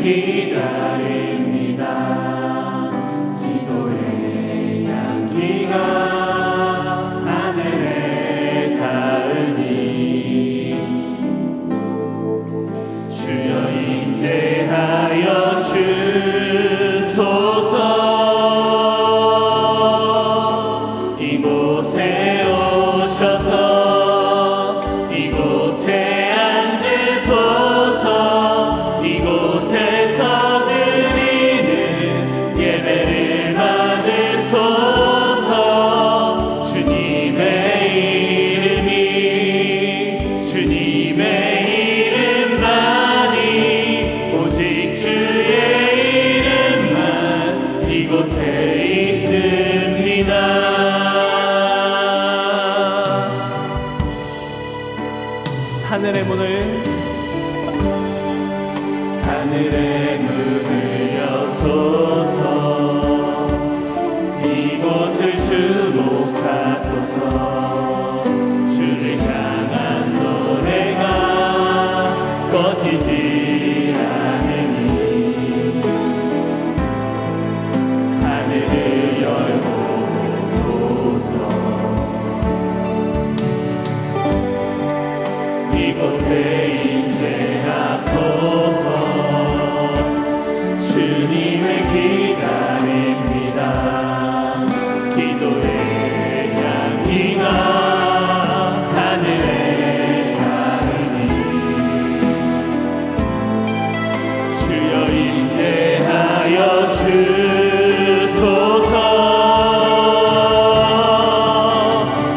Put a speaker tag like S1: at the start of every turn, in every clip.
S1: 기다립니다. 기도의 향기가 하늘에 닿으니 주여 임재하여 주소서. 이곳에 오셔서 이곳에 앉으소서. 이곳에서 드리는 예배를 받으소서. 주님의 이름만이 오직 주의 이름만 이곳에 있습니다. 하늘의 문을 여소서. 이곳을 주목하소서. 주를 향한 노래가 꺼지지 않으니 하늘을 열고소서. 이곳에 임재하소서. 주님을 기다립니다. 기도의 향기가 하늘에 닿으니 주여 임재하여 주소서.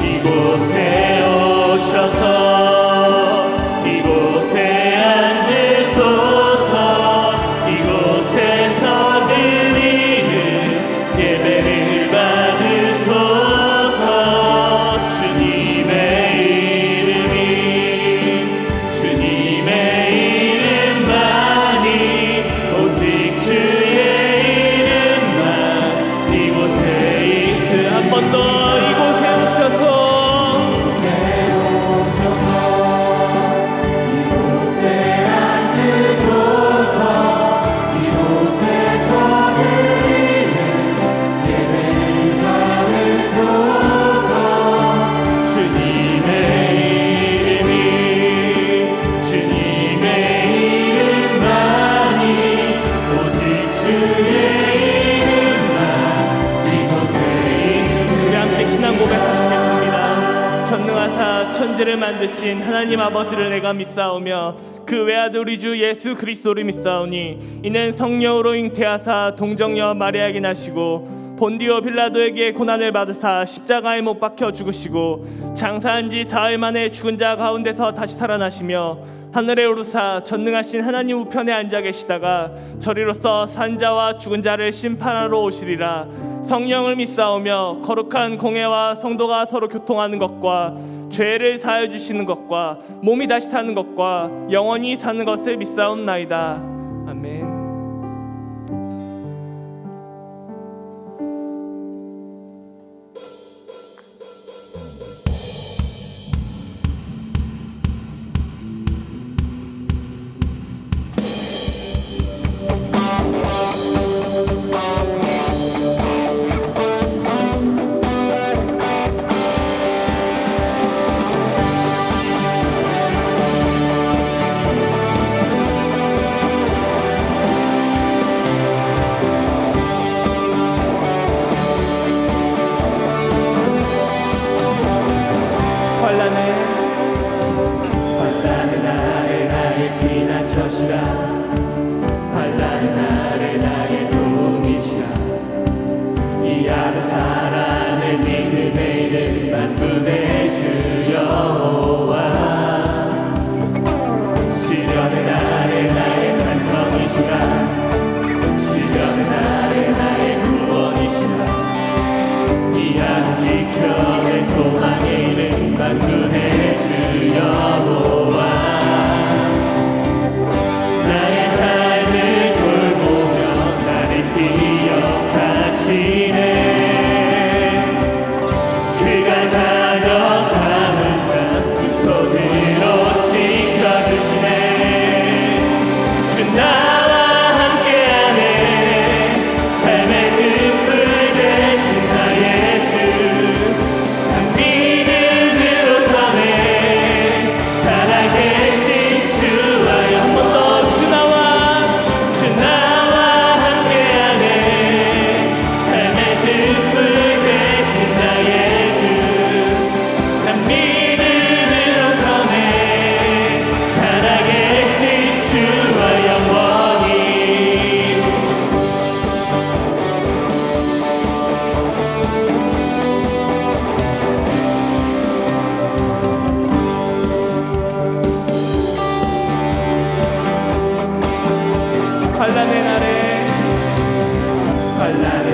S1: 이곳에 오셔서 이곳에 앉으소서. 이곳에서 드리는 예배를 받으소서. 주님의 이름만이 오직 주의 이름만 이곳에 있으. 한 번 더 이곳에 오셔서 천지를 만드신 하나님 아버지를 내가 믿사오며 그 외아들 우리 주 예수 그리스도를 믿사오니 이는 성령으로 잉태하사 동정녀 마리아에게 나시고 본디오 빌라도에게 고난을 받으사 십자가에 못 박혀 죽으시고 장사한 지 사흘 만에 죽은 자 가운데서 다시 살아나시며 하늘에 오르사 전능하신 하나님 우편에 앉아 계시다가 저리로서 산 자와 죽은 자를 심판하러 오시리라. 성령을 믿사오며 거룩한 공회와 성도가 서로 교통하는 것과 죄를 사하여 주시는 것과 몸이 다시 사는 것과 영원히 사는 것을 믿사옵나이다. 아멘. 환난의 날에 나의 도움이시라. 이 아무 사랑을 믿음의 이름 만군의 주 여호와. 시련의 날에 나의 산성이시라. 시련의 날에 나의 구원이시라. 이 아무 지켜 내 소망의 이름 만군의 주 여호와. 나의 환난의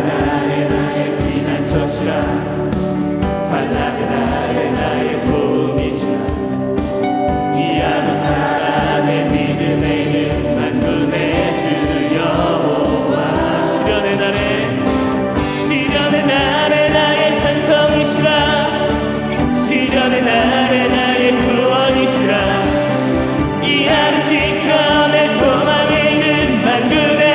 S1: 날에 나의 피난처시라 환난의 날에 나의 도움이시라 이 아무 사람의 믿음의 힘 만군의 주 여호와 시련의 날에 나의 산성이시라 시련의 날에 나의 구원이시라 이 하루 지켜 내 소망의 이름 만군의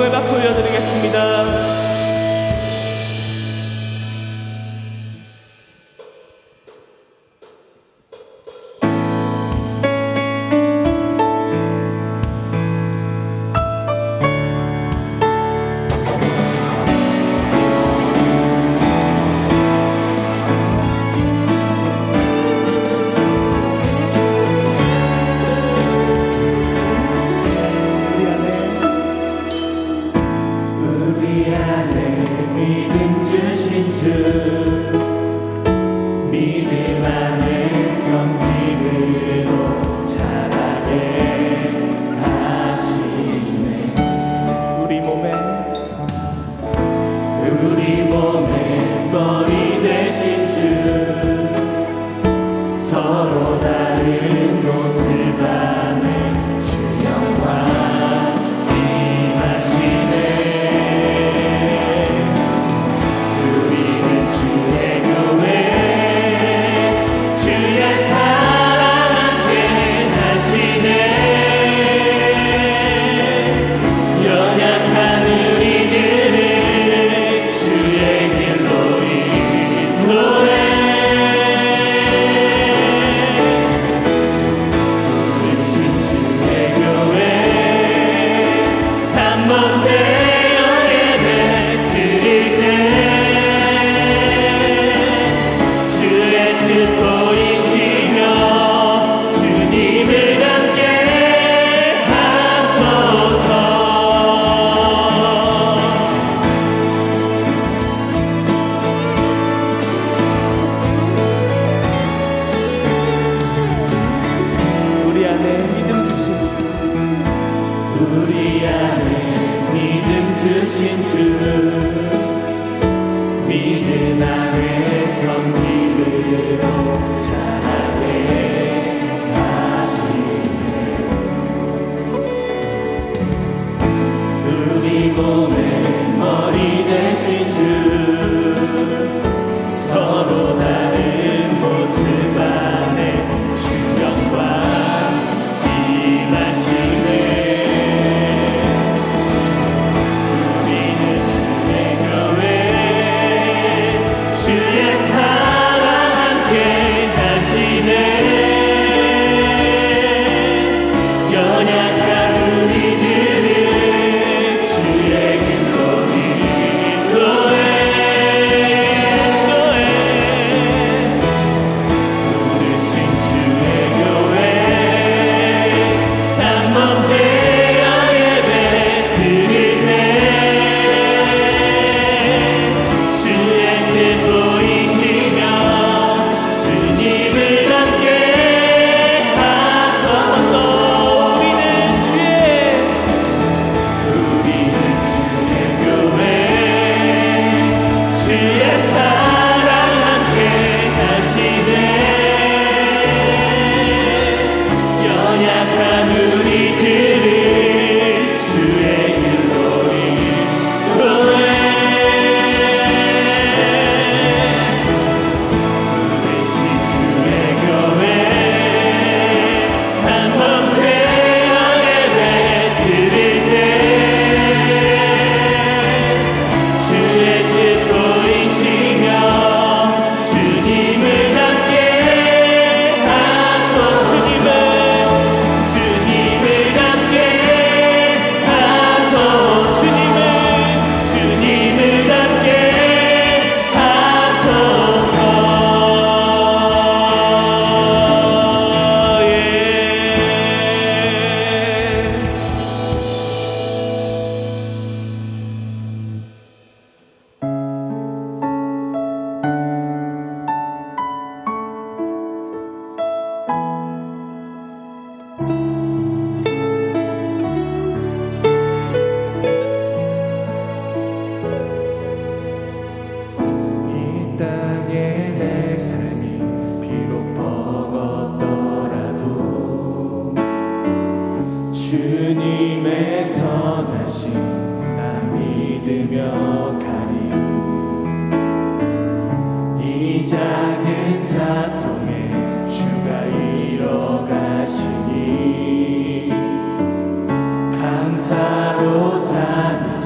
S1: 기쁨의 박수 올려드리겠습니다.
S2: 우리 몸의 머리 되신 주 서로 다른 옷을 받는 주 영광 임하시네. 우리는 주의 교회 주의 사랑 함께 하시네. 연약한 우리들을 주의 길로 인도해. 부르신 주의 교회 한 번 되어 예배 드릴 때 주의 뜻 보이시며 주님을 닮게 하소서.
S1: 우리 안에 믿음 주신 주,
S2: 우리 안에 믿음 주신 주 믿음 안에 성김으로 자라게 하시네. 우리 몸의 머리 되신 주 서로 다른 모습 안에 주 영광 임하시네. 우리는 주의 교회 주의 사랑 함께 하시네. 연약한 우리들을 주의 길로 인도해. 부르신 주의 교회 한 번 되어 예배 드릴 때 주의 뜻 보이시며 주님을 닮게 하소서. 우리는 주의 교회 주의 사랑 함께 하시네. 연약한 우리들을 주의 길로 인도해. 부르신 주의 교회 한 번 되어 예배 드릴 때 주의 뜻 보이시며 주님을 닮게 하소서. 주님을 닮게 하소서. 주님을 닮게 하소서. 예. 이 땅에 내 삶이 비록 버겁더라도 주님의 선하심 나 믿으며 가리. 이 작은 자통에 주가 이뤄가시니 감사로 사는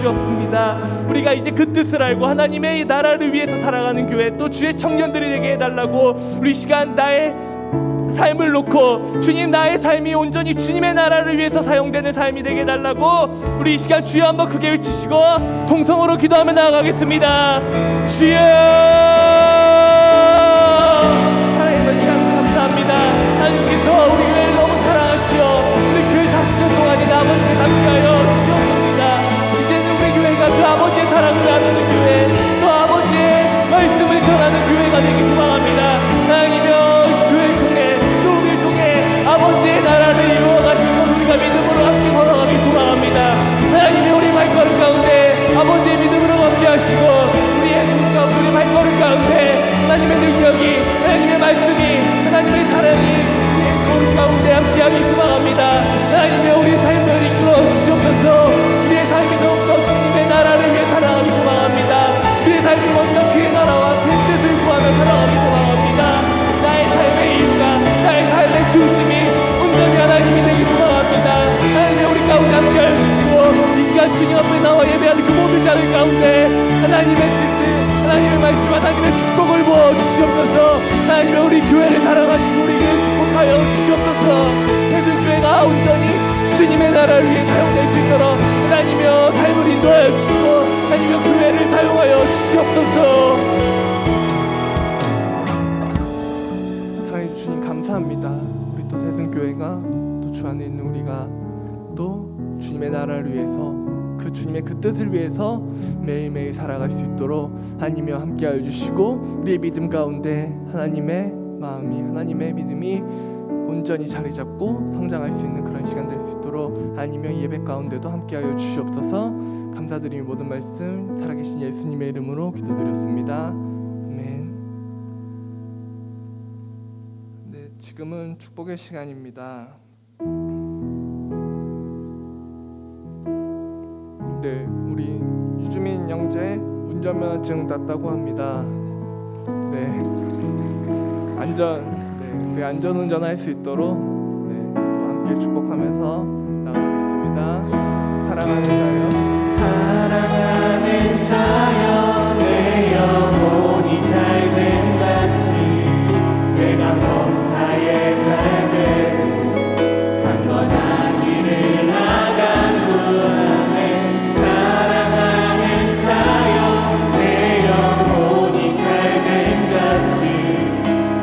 S1: 주셨습니다. 우리가 이제 그 뜻을 알고 하나님의 나라를 위해서 살아가는 교회, 또 주의 청년들이 되게 해달라고 우리 시간 나의 삶을 놓고 주님, 나의 삶이 온전히 주님의 나라를 위해서 사용되는 삶이 되게 해달라고 우리 이 시간 주여 한번 크게 외치시고 통성으로 기도하며 나아가겠습니다. 주여, 하나님의 시간 감사합니다. 하나님께서 우리 교회를 너무 사랑하시어 우리 교회 40년 동안이나 아버지께 함께하여 주옵니다. 이제는 우리 교회가 그 아버지의 사랑을 나누는 교회, 또 아버지의 말씀을 전하는 교회가 되기 소망합니다. 하나님이여, 교회를 통해 또 우리를 통해 아버지의 나라를 이루어가시고 우리가 믿음으로 함께 걸어가기 소망합니다. 하나님이 우리 발걸음 가운데 아버지의 믿음으로 함께 하시고 우리의 눈과 우리 발걸음 가운데 하나님의 능력이, 하나님의 말씀이, 하나님의 사랑이 우리의 걸음 가운데 함께하기 소망합니다. 하나님의 우리의 삶을 이끌어 주시옵소서. 우리의 삶이 더욱더 주님의 나라를 위해 살아가기 소망합니다. 우리의 삶이 먼저 그의 나라와 그의 뜻을 구하며 살아가기 소망합니다. 나의 삶의 이유가, 나의 삶의 중심이 온전히 하나님이 되기 소망합니다. 하나님의 우리 가운데 함께하여 주시고 이 시간 주님 앞에 나와 예배하는 그 모든 자들 가운데 하나님의 뜻을, 하나님의 말씀, 하나님의 축복을 부어 주시옵소서. 하나님의 우리 교회를 사랑하시고 우리 교회를 축복하여 주시옵소서. 세술교회가 온전히 주님의 나라를 위해 사용될 수 있도록 하나님이여 삶을 인도하여 주시고 하나님이여 교회를 사용하여 주시옵소서. 사랑해 주님 감사합니다. 우리 또 세승교회가 또 주 안에 있는 우리가 또 주님의 나라를 위해서 그 주님의 그 뜻을 위해서 매일매일 살아갈 수 있도록 하나님이여 함께하여 주시고 우리의 믿음 가운데 하나님의 마음이, 하나님의 믿음이 온전히 자리 잡고 성장할 수 있는 그런 시간 될 수 있도록 하나님의 예배 가운데도 함께하여 주시옵소서. 감사드리며 모든 말씀 살아계신 예수님의 이름으로 기도드렸습니다. 아멘. 네, 지금은 축복의 시간입니다. 네, 우리 유주민 형제 운전면허증 땄다고 합니다. 네, 안전운전 할 수 있도록 또 함께 축복하면서 나가겠습니다. 사랑하는 자여,
S2: 사랑하는 자여, 내 영혼이 잘됨 같이 내가 범사에 잘되고 강건한 길을 나간구하네. 사랑하는 자여, 내 영혼이 잘됨 같이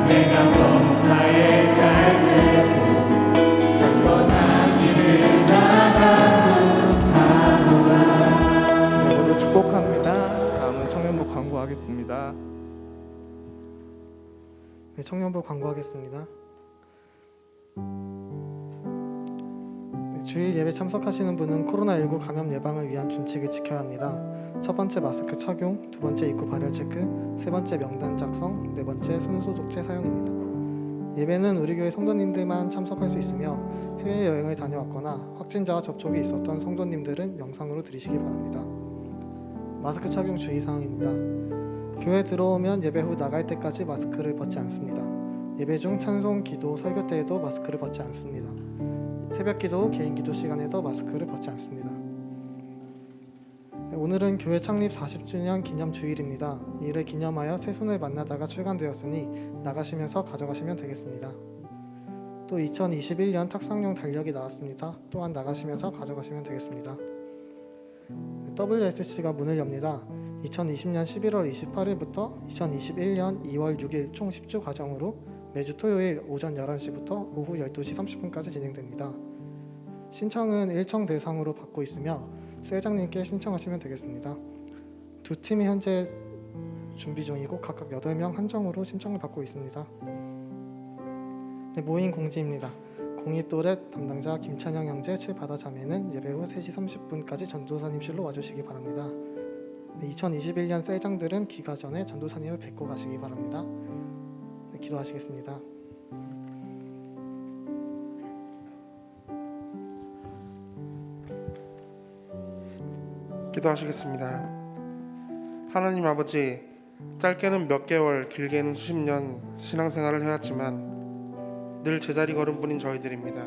S2: 내가 범사에 잘되고 강건한 길을 나간구하노라.
S1: 모두 축복합니다. 다음은 청년부 광고하겠습니다.
S3: 네, 청년부 광고하겠습니다. 네, 주일 예배 참석하시는 분은 코로나19 감염 예방을 위한 준칙을 지켜야 합니다. 첫 번째 마스크 착용, 두 번째 입구 발열 체크, 세 번째 명단 작성, 네 번째 손소독제 사용입니다. 예배는 우리 교회 성도님들만 참석할 수 있으며 해외여행을 다녀왔거나 확진자와 접촉이 있었던 성도님들은 영상으로 들으시기 바랍니다. 마스크 착용 주의사항입니다. 교회 들어오면 예배 후 나갈 때까지 마스크를 벗지 않습니다. 예배 중 찬송, 기도, 설교 때에도 마스크를 벗지 않습니다. 새벽 기도, 개인 기도 시간에도 마스크를 벗지 않습니다. 오늘은 교회 창립 40주년 기념 주일입니다. 이를 기념하여 새순을 만나다가 출간되었으니 나가시면서 가져가시면 되겠습니다. 또 2021년 탁상용 달력이 나왔습니다. 또한 나가시면서 가져가시면 되겠습니다. WSC가 문을 엽니다. 2020년 11월 28일부터 2021년 2월 6일 총 10주 과정으로 매주 토요일 오전 11시부터 오후 12시 30분까지 진행됩니다. 신청은 1청 대상으로 받고 있으며 셀장님께 신청하시면 되겠습니다. 두 팀이 현재 준비 중이고 각각 8명 한정으로 신청을 받고 있습니다. 네, 모임 공지입니다. 02 또렛 담당자 김찬영 형제 최바다 자매는 예배 후 3시 30분까지 전도사님실로 와주시기 바랍니다. 네, 2021년 셀장들은 귀가 전에 전도사님을 뵙고 가시기 바랍니다. 네, 기도하시겠습니다.
S4: 기도하시겠습니다. 하나님 아버지, 짧게는 몇 개월, 길게는 수십 년 신앙생활을 해왔지만 늘 제자리 걸음뿐인 저희들입니다.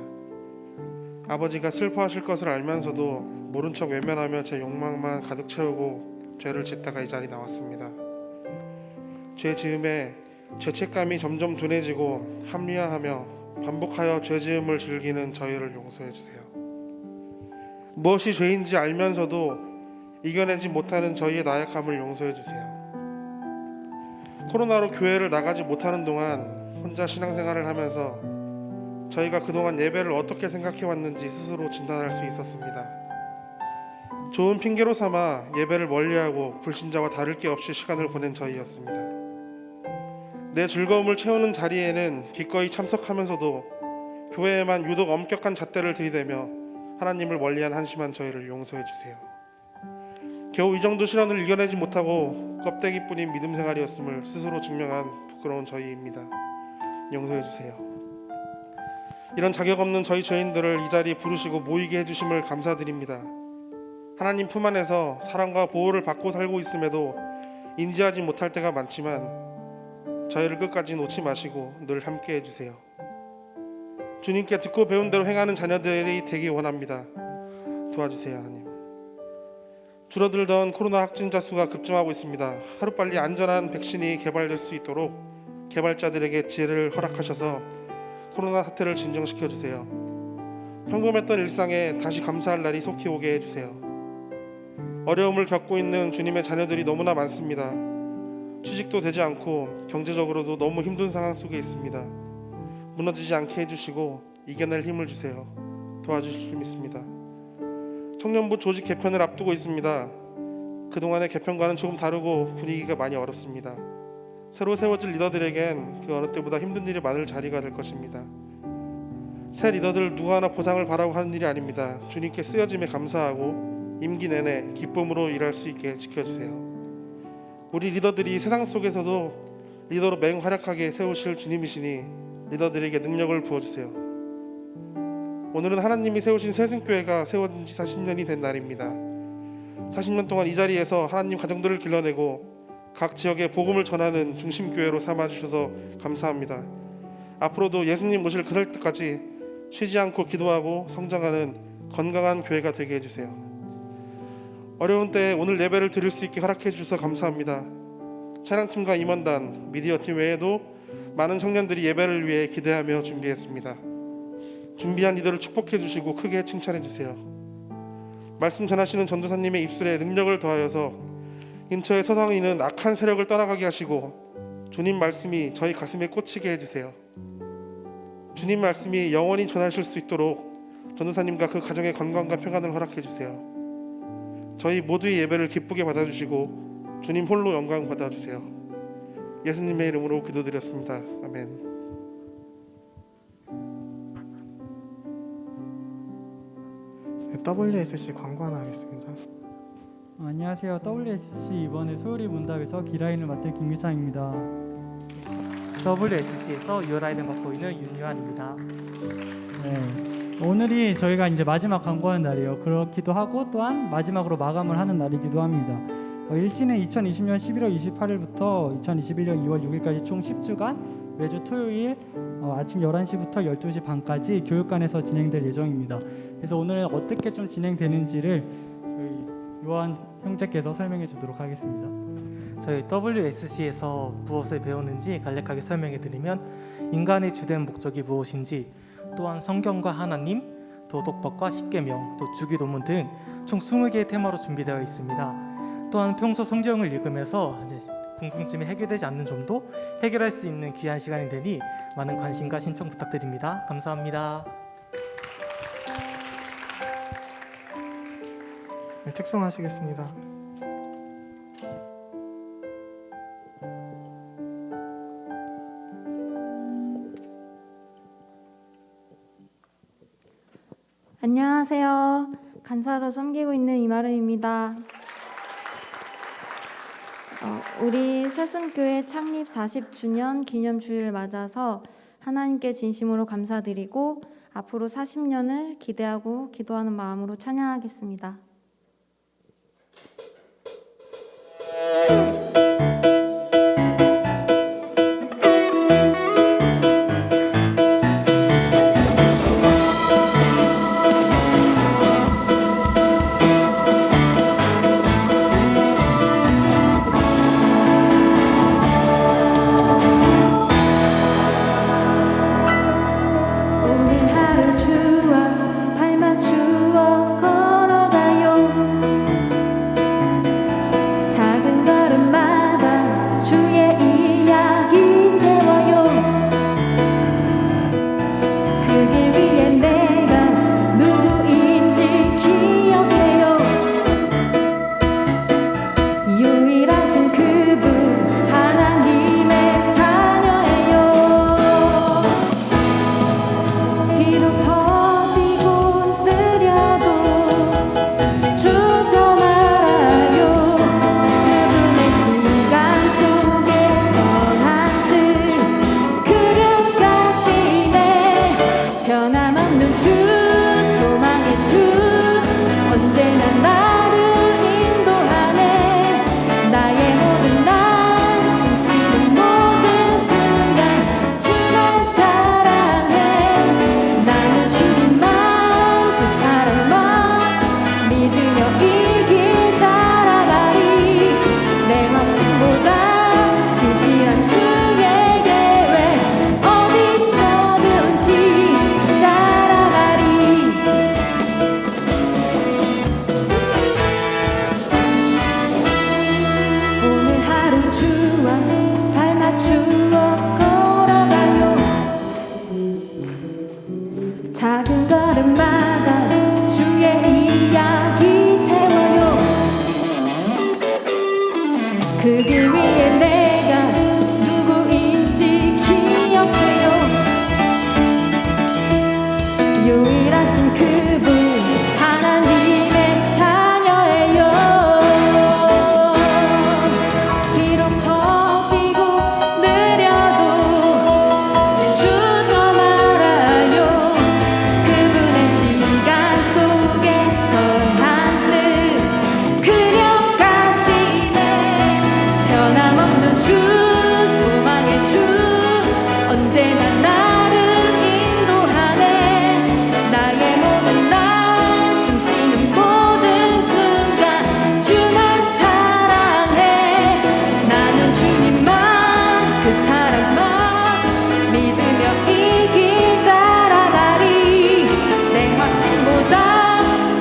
S4: 아버지가 슬퍼하실 것을 알면서도 모른 척 외면하며 제 욕망만 가득 채우고 죄를 짓다가 이 자리 나왔습니다. 죄 지음에 죄책감이 점점 둔해지고 합리화하며 반복하여 죄 지음을 즐기는 저희를 용서해 주세요. 무엇이 죄인지 알면서도 이겨내지 못하는 저희의 나약함을 용서해 주세요. 코로나로 교회를 나가지 못하는 동안 혼자 신앙생활을 하면서 저희가 그동안 예배를 어떻게 생각해 왔는지 스스로 진단할 수 있었습니다. 좋은 핑계로 삼아 예배를 멀리하고 불신자와 다를 게 없이 시간을 보낸 저희였습니다. 내 즐거움을 채우는 자리에는 기꺼이 참석하면서도 교회에만 유독 엄격한 잣대를 들이대며 하나님을 멀리한 한심한 저희를 용서해 주세요. 겨우 이 정도 시련을 이겨내지 못하고 껍데기뿐인 믿음 생활이었음을 스스로 증명한 부끄러운 저희입니다. 용서해 주세요. 이런 자격 없는 저희 죄인들을 이 자리에 부르시고 모이게 해주심을 감사드립니다. 하나님 품 안에서 사랑과 보호를 받고 살고 있음에도 인지하지 못할 때가 많지만 저희를 끝까지 놓지 마시고 늘 함께 해주세요. 주님께 듣고 배운 대로 행하는 자녀들이 되기 원합니다. 도와주세요, 하나님. 줄어들던 코로나 확진자 수가 급증하고 있습니다. 하루빨리 안전한 백신이 개발될 수 있도록 개발자들에게 지혜를 허락하셔서 코로나 사태를 진정시켜 주세요. 평범했던 일상에 다시 감사할 날이 속히 오게 해주세요. 어려움을 겪고 있는 주님의 자녀들이 너무나 많습니다. 취직도 되지 않고 경제적으로도 너무 힘든 상황 속에 있습니다. 무너지지 않게 해주시고 이겨낼 힘을 주세요. 도와주실 줄 믿습니다. 청년부 조직 개편을 앞두고 있습니다. 그동안의 개편과는 조금 다르고 분위기가 많이 어렵습니다. 새로 세워질 리더들에겐 그 어느 때보다 힘든 일이 많을 자리가 될 것입니다. 새 리더들 누구 하나 보상을 바라고 하는 일이 아닙니다. 주님께 쓰여짐에 감사하고 임기 내내 기쁨으로 일할 수 있게 지켜주세요. 우리 리더들이 세상 속에서도 리더로 맹활약하게 세우실 주님이시니 리더들에게 능력을 부어주세요. 오늘은 하나님이 세우신 새승교회가 세워진 지 40년이 된 날입니다. 40년 동안 이 자리에서 하나님 가정들을 길러내고 각 지역에 복음을 전하는 중심교회로 삼아주셔서 감사합니다. 앞으로도 예수님 오실 그날 때까지 쉬지 않고 기도하고 성장하는 건강한 교회가 되게 해주세요. 어려운 때에 오늘 예배를 드릴 수 있게 허락해 주셔서 감사합니다. 찬양팀과 임원단, 미디어팀 외에도 많은 청년들이 예배를 위해 기대하며 준비했습니다. 준비한 이들을 축복해 주시고 크게 칭찬해 주세요. 말씀 전하시는 전도사님의 입술에 능력을 더하여서 인처의 서성이는 악한 세력을 떠나가게 하시고 주님 말씀이 저희 가슴에 꽂히게 해주세요. 주님 말씀이 영원히 전하실 수 있도록 전도사님과 그 가정의 건강과 평안을 허락해 주세요. 저희 모두의 예배를 기쁘게 받아주시고 주님 홀로 영광 받아주세요. 예수님의 이름으로 기도드렸습니다. 아멘.
S3: WSC 광고 하나 하겠습니다.
S5: 안녕하세요. WSC 이번에 소요리 문답에서 기라인을 맡은 김미창입니다.
S6: WSC에서 유라이를 맡고 있는 윤유한입니다.
S5: 네, 오늘이 저희가 이제 마지막 광고하는 날이에요. 그렇기도 하고 또한 마지막으로 마감을 하는 날이기도 합니다. 일시는 2020년 11월 28일부터 2021년 2월 6일까지 총 10주간 매주 토요일 아침 11시부터 12시 반까지 교육관에서 진행될 예정입니다. 그래서 오늘은 어떻게 좀 진행되는지를 저희 요한 형제께서 설명해 주도록 하겠습니다.
S6: 저희 WSC에서 무엇을 배우는지 간략하게 설명해 드리면 인간의 주된 목적이 무엇인지, 또한 성경과 하나님, 도덕법과 십계명, 또 주기도문 등 총 20개의 테마로 준비되어 있습니다. 또한 평소 성경을 읽으면서 궁금증이 해결되지 않는 점도 해결할 수 있는 귀한 시간이 되니 많은 관심과 신청 부탁드립니다. 감사합니다.
S3: 네, 책송하시겠습니다.
S7: 안녕하세요. 간사로 섬기고 있는 이마름입니다. 우리 새순교회 창립 40주년 기념주일을 맞아서 하나님께 진심으로 감사드리고 앞으로 40년을 기대하고 기도하는 마음으로 찬양하겠습니다. 그 길 위에 내가 누구인지 기억해요. 유일하신 그분 하나님의 자녀예요. 비록 더디고 느려도 멈추지 말아요. 그분의 시간 속에서 한늘 그려 가시네. 변함없는 주 소망의 주 언제나 나를 인도하네. 나의 모든 날 숨쉬는 모든 순간 주 날 사랑해. 나는 주님만 그 사랑만 믿으며 이 길 따라가리. 내 확신보다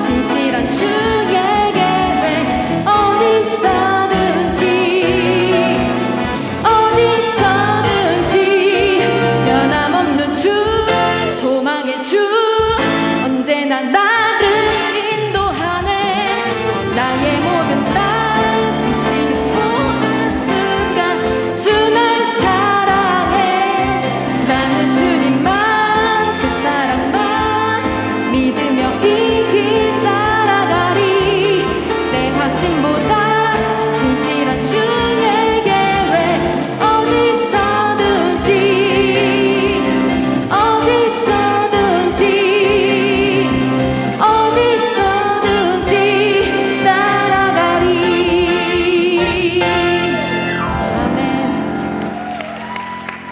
S7: 진실한 주의 계획 어디서든지 변함없는 주 소망의 주 언제나 나를 인도하네. 나의 모든 날 숨쉬는 모든 순간 주 날 사랑해. 나는 주님만 그 사랑만 믿으며 이 길 따라가리. 내 확신보다 진실한 주의 계획 어디서든지 따라가리. 아멘.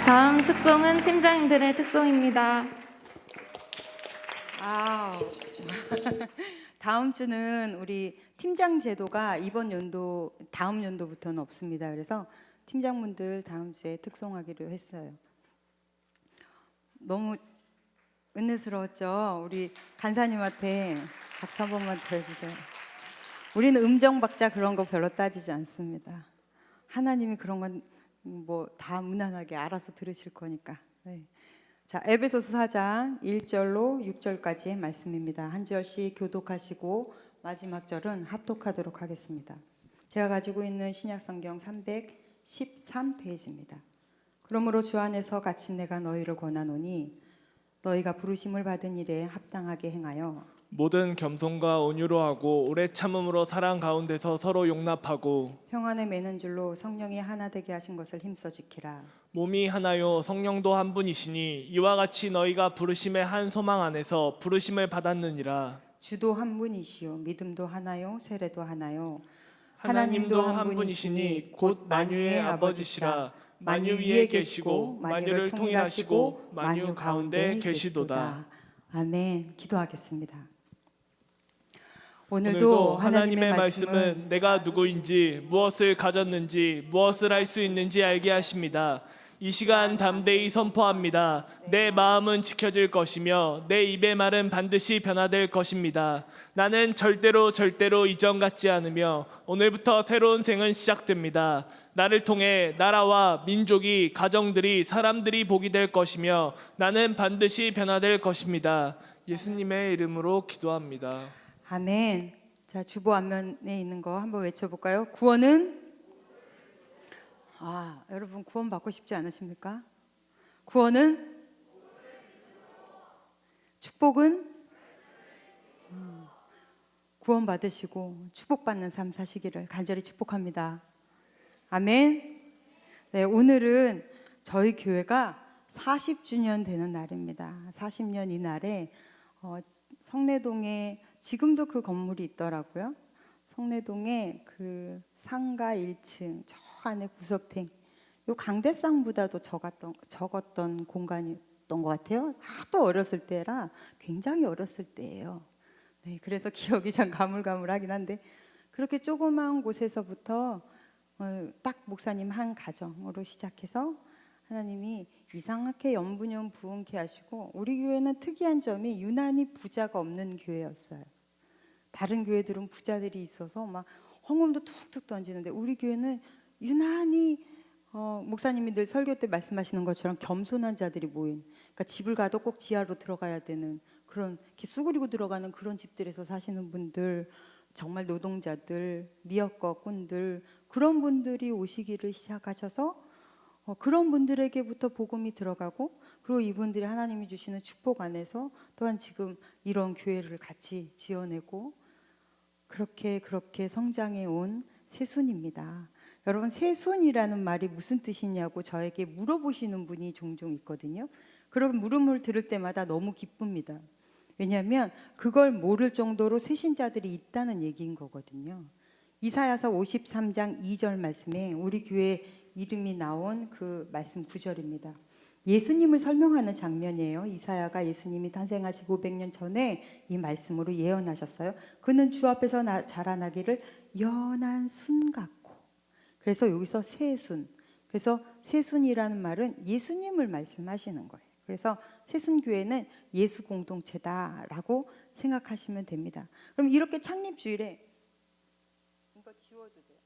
S7: 다음 특송은 팀장님들의 특송입니다.
S8: 아우. 다음 주는 우리 팀장 제도가 이번 연도 다음 연도부터는 없습니다. 그래서 팀장분들 다음 주에 특송하기로 했어요. 너무 은혜스러웠죠. 우리 간사님한테 박수 한 번만 더 해주세요. 우리는 음정 박자 그런 거 별로 따지지 않습니다. 하나님이 그런 건 뭐 다 무난하게 알아서 들으실 거니까. 네. 자, 에베소서 4장 1절로 6절까지의 말씀입니다. 한 절씩 교독하시고 마지막 절은 합독하도록 하겠습니다. 제가 가지고 있는 신약성경 313페이지입니다. 그러므로 주 안에서 갇힌 내가 너희를 권하노니 너희가 부르심을 받은 일에 합당하게 행하여
S1: 모든 겸손과 온유로 하고 오래 참음으로 사랑 가운데서 서로 용납하고
S8: 평안에 매는 줄로 성령이 하나 되게 하신 것을 힘써 지키라.
S1: 몸이 하나요 성령도 한 분이시니 이와 같이 너희가 부르심의 한 소망 안에서 부르심을 받았느니라.
S8: 주도 한 분이시요 믿음도 하나요 세례도 하나요
S1: 하나님도 한 분이시니 곧 만유의 아버지시라. 만유 위에 계시고 만유를 통일하시고 만유 가운데 계시도다.
S8: 아멘. 기도하겠습니다.
S1: 오늘도 하나님의 말씀은 내가 누구인지 무엇을 가졌는지 무엇을 할 수 있는지 알게 하십니다. 이 시간 담대히 선포합니다. 내 마음은 지켜질 것이며 내 입의 말은 반드시 변화될 것입니다. 나는 절대로 이전 같지 않으며 오늘부터 새로운 생은 시작됩니다. 나를 통해 나라와 민족이, 가정들이, 사람들이 복이 될 것이며 나는 반드시 변화될 것입니다. 예수님의 이름으로 기도합니다.
S8: 아멘. 자, 주보 앞면에 있는 거 한번 외쳐볼까요? 구원은? 여러분 구원 받고 싶지 않으십니까? 구원은? 축복은? 구원 받으시고 축복받는 삶 사시기를 간절히 축복합니다. 아멘. 네, 오늘은 저희 교회가 40주년 되는 날입니다. 40년 이 날에 성내동에 지금도 그 건물이 있더라고요. 성내동에 그 상가 1층 저 안에 구석탱 요 강대상보다도 적었던 공간이었던 것 같아요. 하도 어렸을 때라 굉장히 어렸을 때예요. 네, 그래서 기억이 좀 가물가물하긴 한데 그렇게 조그마한 곳에서부터 딱 목사님 한 가정으로 시작해서 하나님이 이상하게 연분연부흥케 하시고 우리 교회는 특이한 점이 유난히 부자가 없는 교회였어요. 다른 교회들은 부자들이 있어서 막 헌금도 툭툭 던지는데 우리 교회는 유난히 목사님이 늘 설교 때 말씀하시는 것처럼 겸손한 자들이 모인, 그러니까 집을 가도 꼭 지하로 들어가야 되는 그런 이렇게 수그리고 들어가는 그런 집들에서 사시는 분들, 정말 노동자들, 미역거 꾼들, 그런 분들이 오시기를 시작하셔서 그런 분들에게부터 복음이 들어가고, 그리고 이분들이 하나님이 주시는 축복 안에서 또한 지금 이런 교회를 같이 지어내고 그렇게 성장해 온 새순입니다. 여러분, 새순이라는 말이 무슨 뜻이냐고 저에게 물어보시는 분이 종종 있거든요. 그런 물음을 들을 때마다 너무 기쁩니다. 왜냐하면 그걸 모를 정도로 새신자들이 있다는 얘기인 거거든요. 이사야서 53장 2절 말씀에 우리 교회 이름이 나온 그 말씀 9절입니다. 예수님을 설명하는 장면이에요. 이사야가 예수님이 탄생하시기 500년 전에 이 말씀으로 예언하셨어요. 그는 주 앞에서 자라나기를 연한 순 같고. 그래서 여기서 새순. 그래서 새순이라는 말은 예수님을 말씀하시는 거예요. 그래서 새순교회는 예수 공동체다라고 생각하시면 됩니다. 그럼 이렇게 창립주일에 이거 지워도 돼요.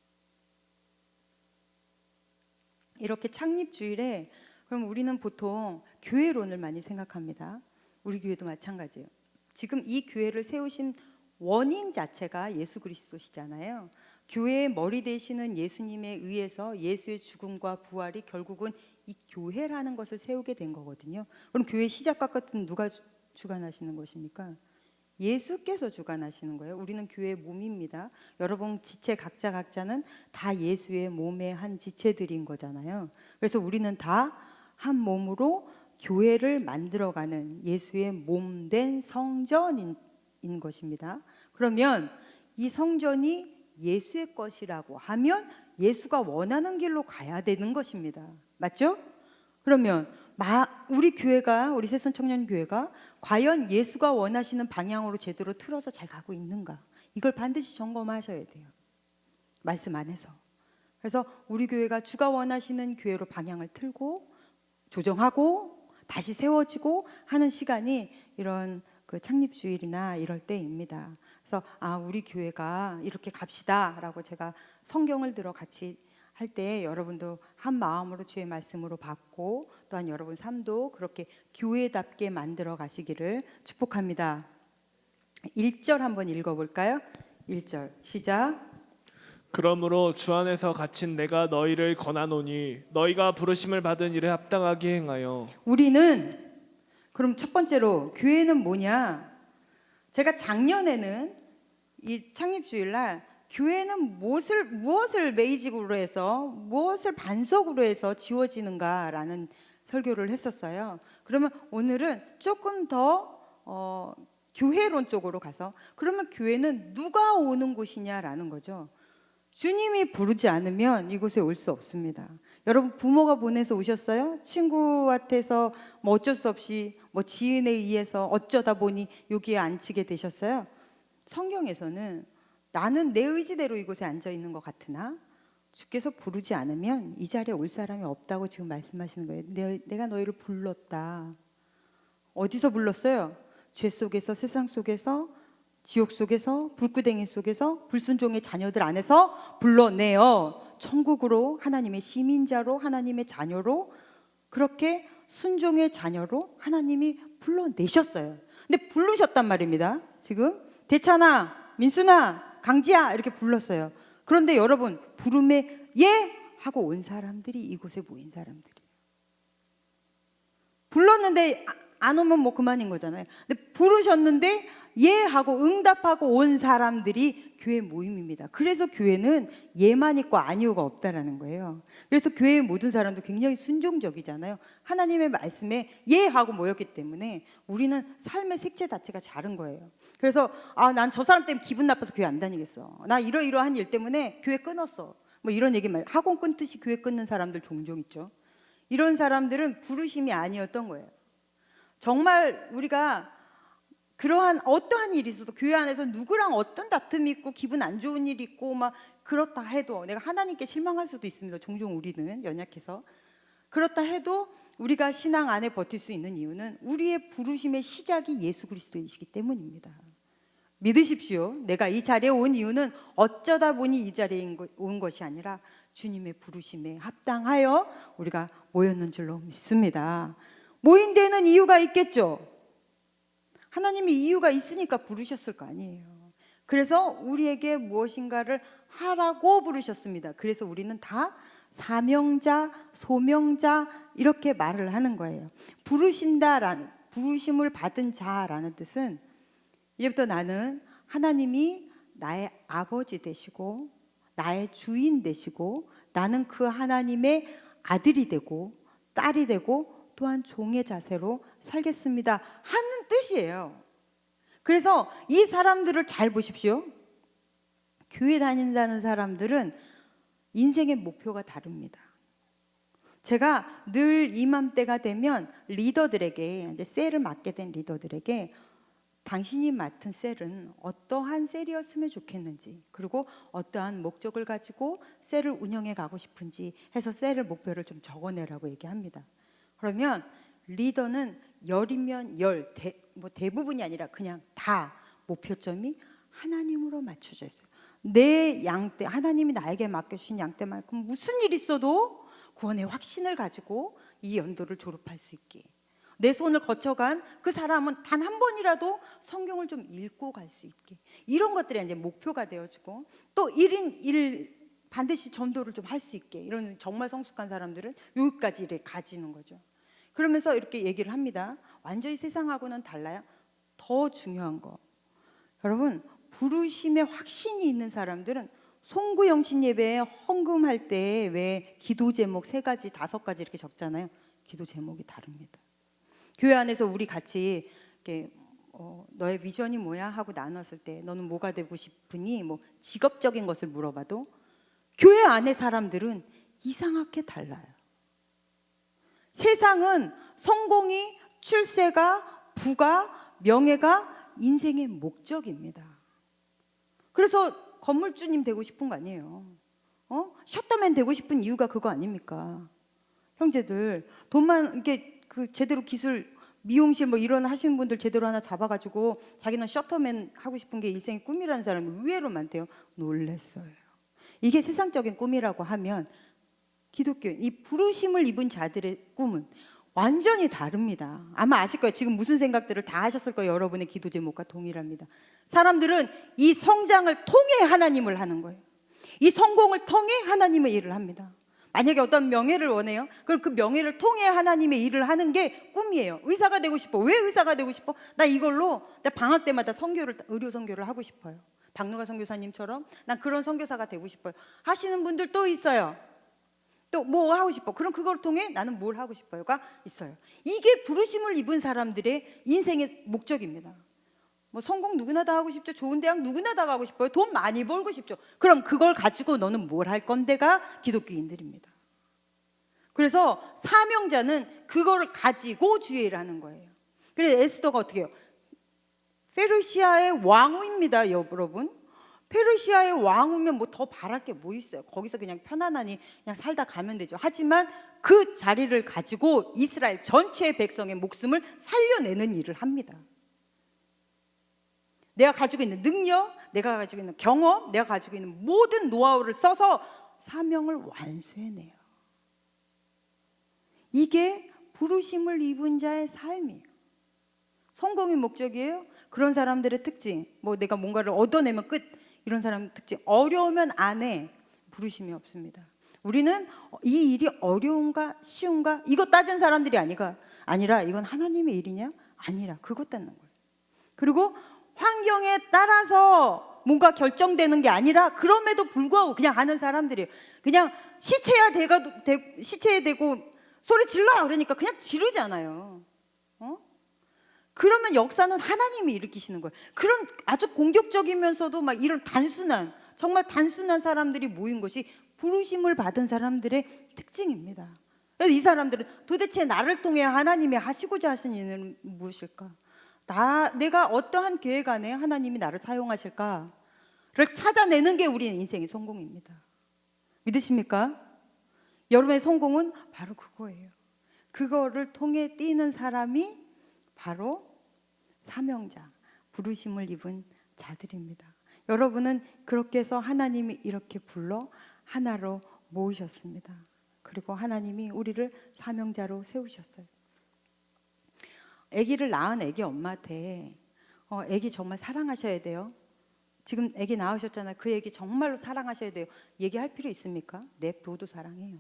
S8: 이렇게 창립주일에 그럼 우리는 보통 교회론을 많이 생각합니다. 우리 교회도 마찬가지예요. 지금 이 교회를 세우신 원인 자체가 예수 그리스도시잖아요. 교회의 머리 되시는 예수님에 의해서 예수의 죽음과 부활이 결국은 이 교회라는 것을 세우게 된 거거든요. 그럼 교회 시작과 끝은 누가 주관하시는 것입니까? 예수께서 주관하시는 거예요. 우리는 교회의 몸입니다. 여러분 지체 각자는 다 예수의 몸의 한 지체들인 거잖아요. 그래서 우리는 다 한 몸으로 교회를 만들어가는 예수의 몸된 성전인 것입니다. 그러면 이 성전이 예수의 것이라고 하면 예수가 원하는 길로 가야 되는 것입니다. 맞죠? 그러면 우리 교회가, 우리 새순청년교회가 과연 예수가 원하시는 방향으로 제대로 틀어서 잘 가고 있는가, 이걸 반드시 점검하셔야 돼요. 말씀 안에서. 그래서 우리 교회가 주가 원하시는 교회로 방향을 틀고 조정하고 다시 세워지고 하는 시간이 이런 그 창립주일이나 이럴 때입니다. 그래서 우리 교회가 이렇게 갑시다라고 제가 성경을 들어 같이 할 때 여러분도 한 마음으로 주의 말씀으로 받고 또한 여러분 삶도 그렇게 교회답게 만들어 가시기를 축복합니다. 1절 한번 읽어볼까요? 1절 시작.
S1: 그러므로 주 안에서 갇힌 내가 너희를 권하노니 너희가 부르심을 받은 일에 합당하게 행하여.
S8: 우리는 그럼 첫 번째로 교회는 뭐냐? 제가 작년에는 이 창립주일날 교회는 무엇을 베이직으로 해서 무엇을 반석으로 해서 지워지는가라는 설교를 했었어요. 그러면 오늘은 조금 더 교회론 쪽으로 가서 그러면 교회는 누가 오는 곳이냐라는 거죠. 주님이 부르지 않으면 이곳에 올 수 없습니다. 여러분 부모가 보내서 오셨어요? 친구한테서 뭐 어쩔 수 없이 뭐 지인에 의해서 어쩌다 보니 여기에 앉히게 되셨어요? 성경에서는 나는 내 의지대로 이곳에 앉아 있는 것 같으나 주께서 부르지 않으면 이 자리에 올 사람이 없다고 지금 말씀하시는 거예요. 내가 너희를 불렀다. 어디서 불렀어요? 죄 속에서, 세상 속에서, 지옥 속에서, 불구덩이 속에서, 불순종의 자녀들 안에서 불러내어 천국으로, 하나님의 시민자로, 하나님의 자녀로, 그렇게 순종의 자녀로 하나님이 불러내셨어요. 근데 부르셨단 말입니다. 지금 대찬아, 민순아, 강지야 이렇게 불렀어요. 그런데 여러분 부름에 예 하고 온 사람들이 이곳에 모인 사람들이에요. 불렀는데 안 오면 뭐 그만인 거잖아요. 근데 부르셨는데 예 하고 응답하고 온 사람들이 교회 모임입니다. 그래서 교회는 예만 있고 아니오가 없다라는 거예요. 그래서 교회의 모든 사람도 굉장히 순종적이잖아요. 하나님의 말씀에 예 하고 모였기 때문에 우리는 삶의 색채 자체가 다른 거예요. 그래서 난 저 사람 때문에 기분 나빠서 교회 안 다니겠어. 나 이러이러한 일 때문에 교회 끊었어. 뭐 이런 얘기만, 학원 끊듯이 교회 끊는 사람들 종종 있죠. 이런 사람들은 부르심이 아니었던 거예요. 정말 우리가 그러한 어떠한 일이 있어도 교회 안에서 누구랑 어떤 다툼이 있고 기분 안 좋은 일이 있고 막 그렇다 해도 내가 하나님께 실망할 수도 있습니다. 종종 우리는 연약해서. 그렇다 해도 우리가 신앙 안에 버틸 수 있는 이유는 우리의 부르심의 시작이 예수 그리스도이시기 때문입니다. 믿으십시오. 내가 이 자리에 온 이유는 어쩌다 보니 이 자리에 온 것이 아니라 주님의 부르심에 합당하여 우리가 모였는 줄로 믿습니다. 모인 데는 이유가 있겠죠. 하나님이 이유가 있으니까 부르셨을 거 아니에요. 그래서 우리에게 무엇인가를 하라고 부르셨습니다. 그래서 우리는 다 사명자, 소명자 이렇게 말을 하는 거예요. 부르심을 받은 자라는 뜻은 이제부터 나는 하나님이 나의 아버지 되시고 나의 주인 되시고 나는 그 하나님의 아들이 되고 딸이 되고 또한 종의 자세로 살겠습니다 하는 뜻이에요. 그래서 이 사람들을 잘 보십시오. 교회 다닌다는 사람들은 인생의 목표가 다릅니다. 제가 늘 이맘때가 되면 리더들에게, 이제 셀을 맡게 된 리더들에게 당신이 맡은 셀은 어떠한 셀이었으면 좋겠는지, 그리고 어떠한 목적을 가지고 셀을 운영해 가고 싶은지 해서 셀을 목표를 좀 적어내라고 얘기합니다. 그러면 리더는 열이면 열, 대부분이 아니라 그냥 다 목표점이 하나님으로 맞춰져 있어요. 내 양떼, 하나님이 나에게 맡겨주신 양떼만큼 무슨 일 있어도 구원의 확신을 가지고 이 연도를 졸업할 수 있게, 내 손을 거쳐간 그 사람은 단 한 번이라도 성경을 좀 읽고 갈 수 있게, 이런 것들이 이제 목표가 되어지고, 또 1인 1 반드시 전도를 좀 할 수 있게, 이런 정말 성숙한 사람들은 여기까지 이렇게 가지는 거죠. 그러면서 이렇게 얘기를 합니다. 완전히 세상하고는 달라요. 더 중요한 거, 여러분, 부르심의 확신이 있는 사람들은 송구영신 예배에 헌금할 때 왜 기도 제목 3가지, 5가지 이렇게 적잖아요. 기도 제목이 다릅니다. 교회 안에서 우리 같이 이렇게 너의 비전이 뭐야 하고 나눴을 때 너는 뭐가 되고 싶으니, 뭐 직업적인 것을 물어봐도 교회 안의 사람들은 이상하게 달라요. 세상은 성공이, 출세가, 부가, 명예가 인생의 목적입니다. 그래서 건물주님 되고 싶은 거 아니에요. 셔터맨 되고 싶은 이유가 그거 아닙니까? 형제들, 돈만 이렇게 제대로 기술, 미용실 뭐 이런 하시는 분들 제대로 하나 잡아가지고 자기는 셔터맨 하고 싶은 게 일생의 꿈이라는 사람이 의외로 많대요. 놀랬어요. 이게 세상적인 꿈이라고 하면 기독교, 이 부르심을 입은 자들의 꿈은 완전히 다릅니다. 아마 아실 거예요. 지금 무슨 생각들을 다 하셨을 거예요. 여러분의 기도 제목과 동일합니다. 사람들은 이 성장을 통해 하나님을 하는 거예요. 이 성공을 통해 하나님의 일을 합니다. 만약에 어떤 명예를 원해요. 그럼 그 명예를 통해 하나님의 일을 하는 게 꿈이에요. 의사가 되고 싶어. 왜 의사가 되고 싶어? 나 이걸로 나 방학 때마다 의료 선교를 하고 싶어요. 박누가 선교사님처럼 난 그런 선교사가 되고 싶어요 하시는 분들 또 있어요. 또 뭐 하고 싶어? 그럼 그걸 통해 나는 뭘 하고 싶어요가 있어요. 이게 부르심을 입은 사람들의 인생의 목적입니다. 뭐 성공 누구나 다 하고 싶죠. 좋은 대학 누구나 다 가고 싶어요. 돈 많이 벌고 싶죠. 그럼 그걸 가지고 너는 뭘 할 건데가 기독교인들입니다. 그래서 사명자는 그거를 가지고 주의 일을 하는 거예요. 그래서 에스더가 어떻게 해요? 페르시아의 왕후입니다, 여러분. 페르시아의 왕후면 뭐 더 바랄 게 뭐 있어요? 거기서 그냥 편안하니 그냥 살다 가면 되죠. 하지만 그 자리를 가지고 이스라엘 전체의 백성의 목숨을 살려내는 일을 합니다. 내가 가지고 있는 능력, 내가 가지고 있는 경험, 내가 가지고 있는 모든 노하우를 써서 사명을 완수해내요. 이게 부르심을 입은 자의 삶이에요. 성공이 목적이에요. 그런 사람들의 특징, 뭐 내가 뭔가를 얻어내면 끝, 이런 사람 특징, 어려우면 안 해, 부르심이 없습니다. 우리는 이 일이 어려운가 쉬운가 이거 따진 사람들이 아니라 이건 하나님의 일이냐? 아니라 그것 따는 거예요. 그리고 환경에 따라서 뭔가 결정되는 게 아니라 그럼에도 불구하고 그냥 하는 사람들이에요. 그냥 시체에 대고 소리 질러 그러니까 그냥 지르잖아요. 그러면 역사는 하나님이 일으키시는 거예요. 그런 아주 공격적이면서도 막 이런 정말 단순한 사람들이 모인 것이 부르심을 받은 사람들의 특징입니다. 그래서 이 사람들은 도대체 나를 통해 하나님이 하시고자 하신 일은 무엇일까? 내가 어떠한 계획 안에 하나님이 나를 사용하실까를 찾아내는 게 우리의 인생의 성공입니다. 믿으십니까? 여러분의 성공은 바로 그거예요. 그거를 통해 뛰는 사람이 바로 사명자, 부르심을 입은 자들입니다. 여러분은 그렇게 해서 하나님이 이렇게 불러 하나로 모으셨습니다. 그리고 하나님이 우리를 사명자로 세우셨어요. 아기를 낳은 아기 엄마한테 아기 정말 사랑하셔야 돼요. 지금 아기 낳으셨잖아요. 그 아기 정말로 사랑하셔야 돼요. 얘기할 필요 있습니까? 냅둬도 사랑해요.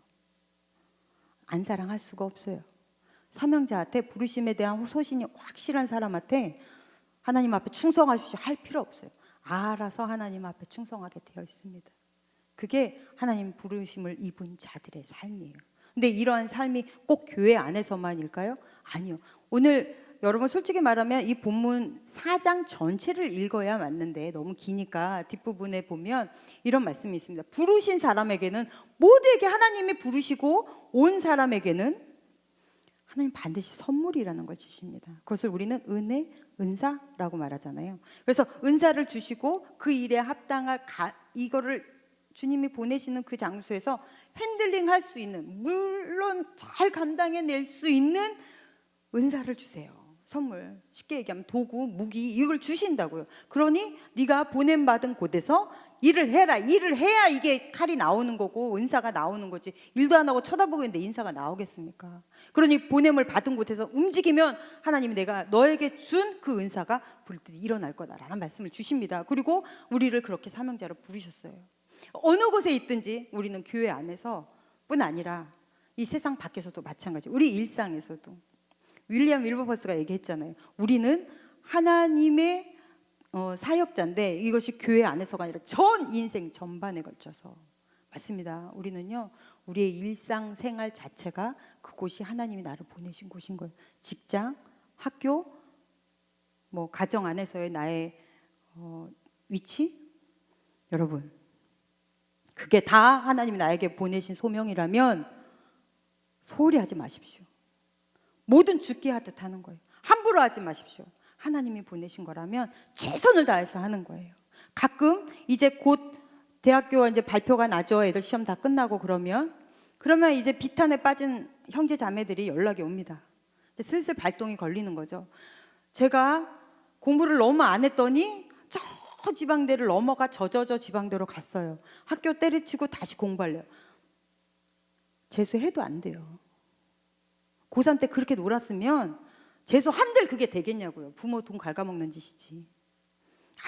S8: 안 사랑할 수가 없어요. 사명자한테 부르심에 대한 소신이 확실한 사람한테 하나님 앞에 충성하십시오 할 필요 없어요. 알아서 하나님 앞에 충성하게 되어 있습니다. 그게 하나님 부르심을 입은 자들의 삶이에요. 근데 이러한 삶이 꼭 교회 안에서만일까요? 아니요. 오늘 여러분 솔직히 말하면 이 본문 4장 전체를 읽어야 맞는데 너무 기니까 뒷부분에 보면 이런 말씀이 있습니다. 부르신 사람에게는, 모두에게 하나님이 부르시고 온 사람에게는 하나님 반드시 선물이라는 걸 주십니다. 그것을 우리는 은혜, 은사라고 말하잖아요. 그래서 은사를 주시고 그 일에 합당할 이거를 주님이 보내시는 그 장소에서 핸들링 할 수 있는, 물론 잘 감당해낼 수 있는 은사를 주세요. 선물, 쉽게 얘기하면 도구, 무기, 이걸 주신다고요. 그러니 네가 보냄받은 곳에서 일을 해라. 일을 해야 이게 칼이 나오는 거고 은사가 나오는 거지. 일도 안 하고 쳐다보고 있는데 인사가 나오겠습니까? 그러니 보냄을 받은 곳에서 움직이면 하나님이 내가 너에게 준 그 은사가 불듯 일어날 거다라는 말씀을 주십니다. 그리고 우리를 그렇게 사명자로 부르셨어요. 어느 곳에 있든지 우리는 교회 안에서 뿐 아니라 이 세상 밖에서도 마찬가지. 우리 일상에서도 윌리엄 윌버퍼스가 얘기했잖아요. 우리는 하나님의 사역자인데 이것이 교회 안에서가 아니라 전 인생 전반에 걸쳐서 맞습니다. 우리는요, 우리의 일상생활 자체가 그곳이 하나님이 나를 보내신 곳인 거예요. 직장, 학교, 뭐 가정 안에서의 나의 위치, 여러분, 그게 다 하나님이 나에게 보내신 소명이라면 소홀히 하지 마십시오. 뭐든 죽게 하듯 하는 거예요. 함부로 하지 마십시오. 하나님이 보내신 거라면 최선을 다해서 하는 거예요. 가끔 이제 곧 대학교 이제 발표가 나죠. 애들 시험 다 끝나고 그러면 이제 비탄에 빠진 형제 자매들이 연락이 옵니다. 이제 슬슬 발동이 걸리는 거죠. 제가 공부를 너무 안 했더니 저 지방대를 넘어가 저 지방대로 갔어요. 학교 때려치고 다시 공부하려요. 재수해도 안 돼요. 고3 때 그렇게 놀았으면 재수 한들 그게 되겠냐고요. 부모 돈 갉아먹는 짓이지.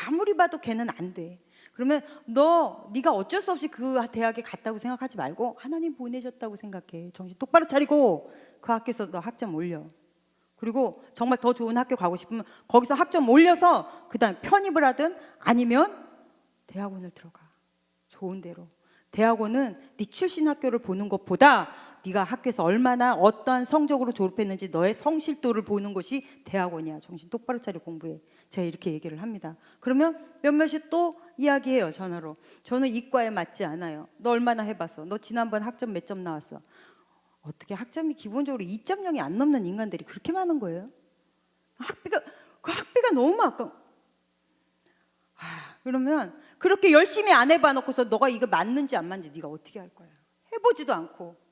S8: 아무리 봐도 걔는 안 돼. 그러면 네가 어쩔 수 없이 그 대학에 갔다고 생각하지 말고 하나님 보내셨다고 생각해. 정신 똑바로 차리고 그 학교에서 너 학점 올려. 그리고 정말 더 좋은 학교 가고 싶으면 거기서 학점 올려서 그다음에 편입을 하든 아니면 대학원을 들어가. 좋은 데로. 대학원은 네 출신 학교를 보는 것보다 네가 학교에서 얼마나 어떠한 성적으로 졸업했는지 너의 성실도를 보는 것이 대학원이야. 정신 똑바로 차려 공부해. 제가 이렇게 얘기를 합니다. 그러면 몇몇이 또 이야기해요. 전화로. 저는 이과에 맞지 않아요. 너 얼마나 해봤어? 너 지난번 학점 몇 점 나왔어? 어떻게 학점이 기본적으로 2.0이 안 넘는 인간들이 그렇게 많은 거예요? 학비가 너무 아까워. 그러면 그렇게 열심히 안 해봐 놓고서 너가 이거 맞는지 안 맞는지 네가 어떻게 할 거야? 해보지도 않고.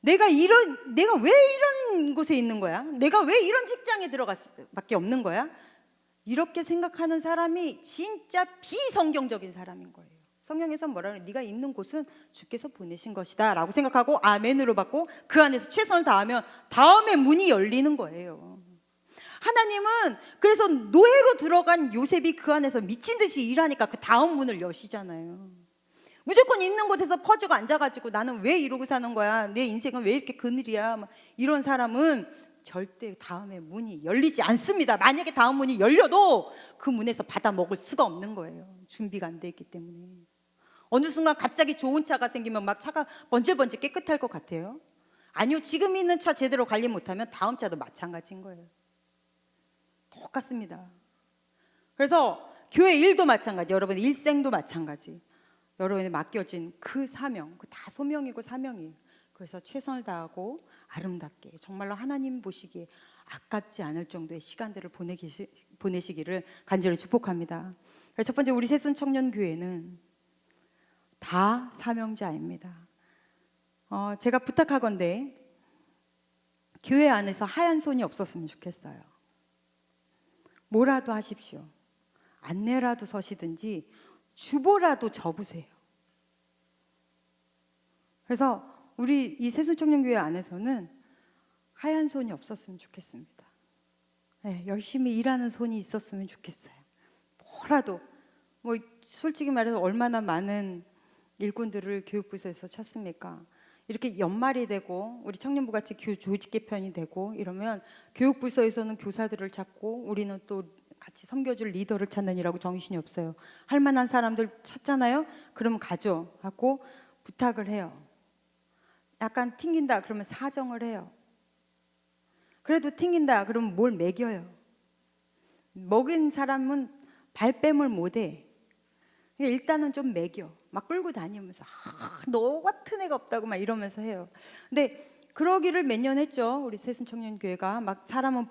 S8: 내가 왜 이런 곳에 있는 거야? 내가 왜 이런 직장에 들어갔을 밖에 없는 거야? 이렇게 생각하는 사람이 진짜 비성경적인 사람인 거예요. 성경에서 뭐라 그래? 네가 있는 곳은 주께서 보내신 것이다 라고 생각하고 아멘으로 받고 그 안에서 최선을 다하면 다음에 문이 열리는 거예요. 하나님은 그래서 노예로 들어간 요셉이 그 안에서 미친 듯이 일하니까 그 다음 문을 여시잖아요. 무조건 있는 곳에서 퍼지고 앉아가지고 나는 왜 이러고 사는 거야? 내 인생은 왜 이렇게 그늘이야? 이런 사람은 절대 다음에 문이 열리지 않습니다. 만약에 다음 문이 열려도 그 문에서 받아 먹을 수가 없는 거예요. 준비가 안 돼 있기 때문에. 어느 순간 갑자기 좋은 차가 생기면 막 차가 번질번질 깨끗할 것 같아요. 아니요, 지금 있는 차 제대로 관리 못하면 다음 차도 마찬가지인 거예요. 똑같습니다. 그래서 교회 일도 마찬가지, 여러분 일생도 마찬가지. 여러분에 맡겨진 그 사명, 그 다 소명이고 사명이에요. 그래서 최선을 다하고 아름답게 정말로 하나님 보시기에 아깝지 않을 정도의 시간들을 보내시기를 간절히 축복합니다. 첫 번째, 우리 새순 청년교회는 다 사명자입니다. 제가 부탁하건대 교회 안에서 하얀 손이 없었으면 좋겠어요. 뭐라도 하십시오. 안내라도 서시든지 주보라도 접으세요. 그래서 우리 이 새순청년교회 안에서는 하얀 손이 없었으면 좋겠습니다. 네, 열심히 일하는 손이 있었으면 좋겠어요. 뭐라도 뭐 솔직히 말해서 얼마나 많은 일꾼들을 교육부에서 찾습니까? 이렇게 연말이 되고 우리 청년부 같이 조직 개편이 되고 이러면 교육부서에서는 교사들을 찾고 우리는 또 같이 섬겨줄 리더를 찾는 이라고 정신이 없어요. 할 만한 사람들 찾잖아요. 그러면 가죠 하고 부탁을 해요. 약간 튕긴다 그러면 사정을 해요. 그래도 튕긴다 그러면 뭘 먹여요. 먹인 사람은 발뺌을 못해. 일단은 좀 먹여. 막 끌고 다니면서 너 같은 애가 없다고 막 이러면서 해요. 근데 그러기를 몇 년 했죠. 우리 새순청년교회가 막 사람은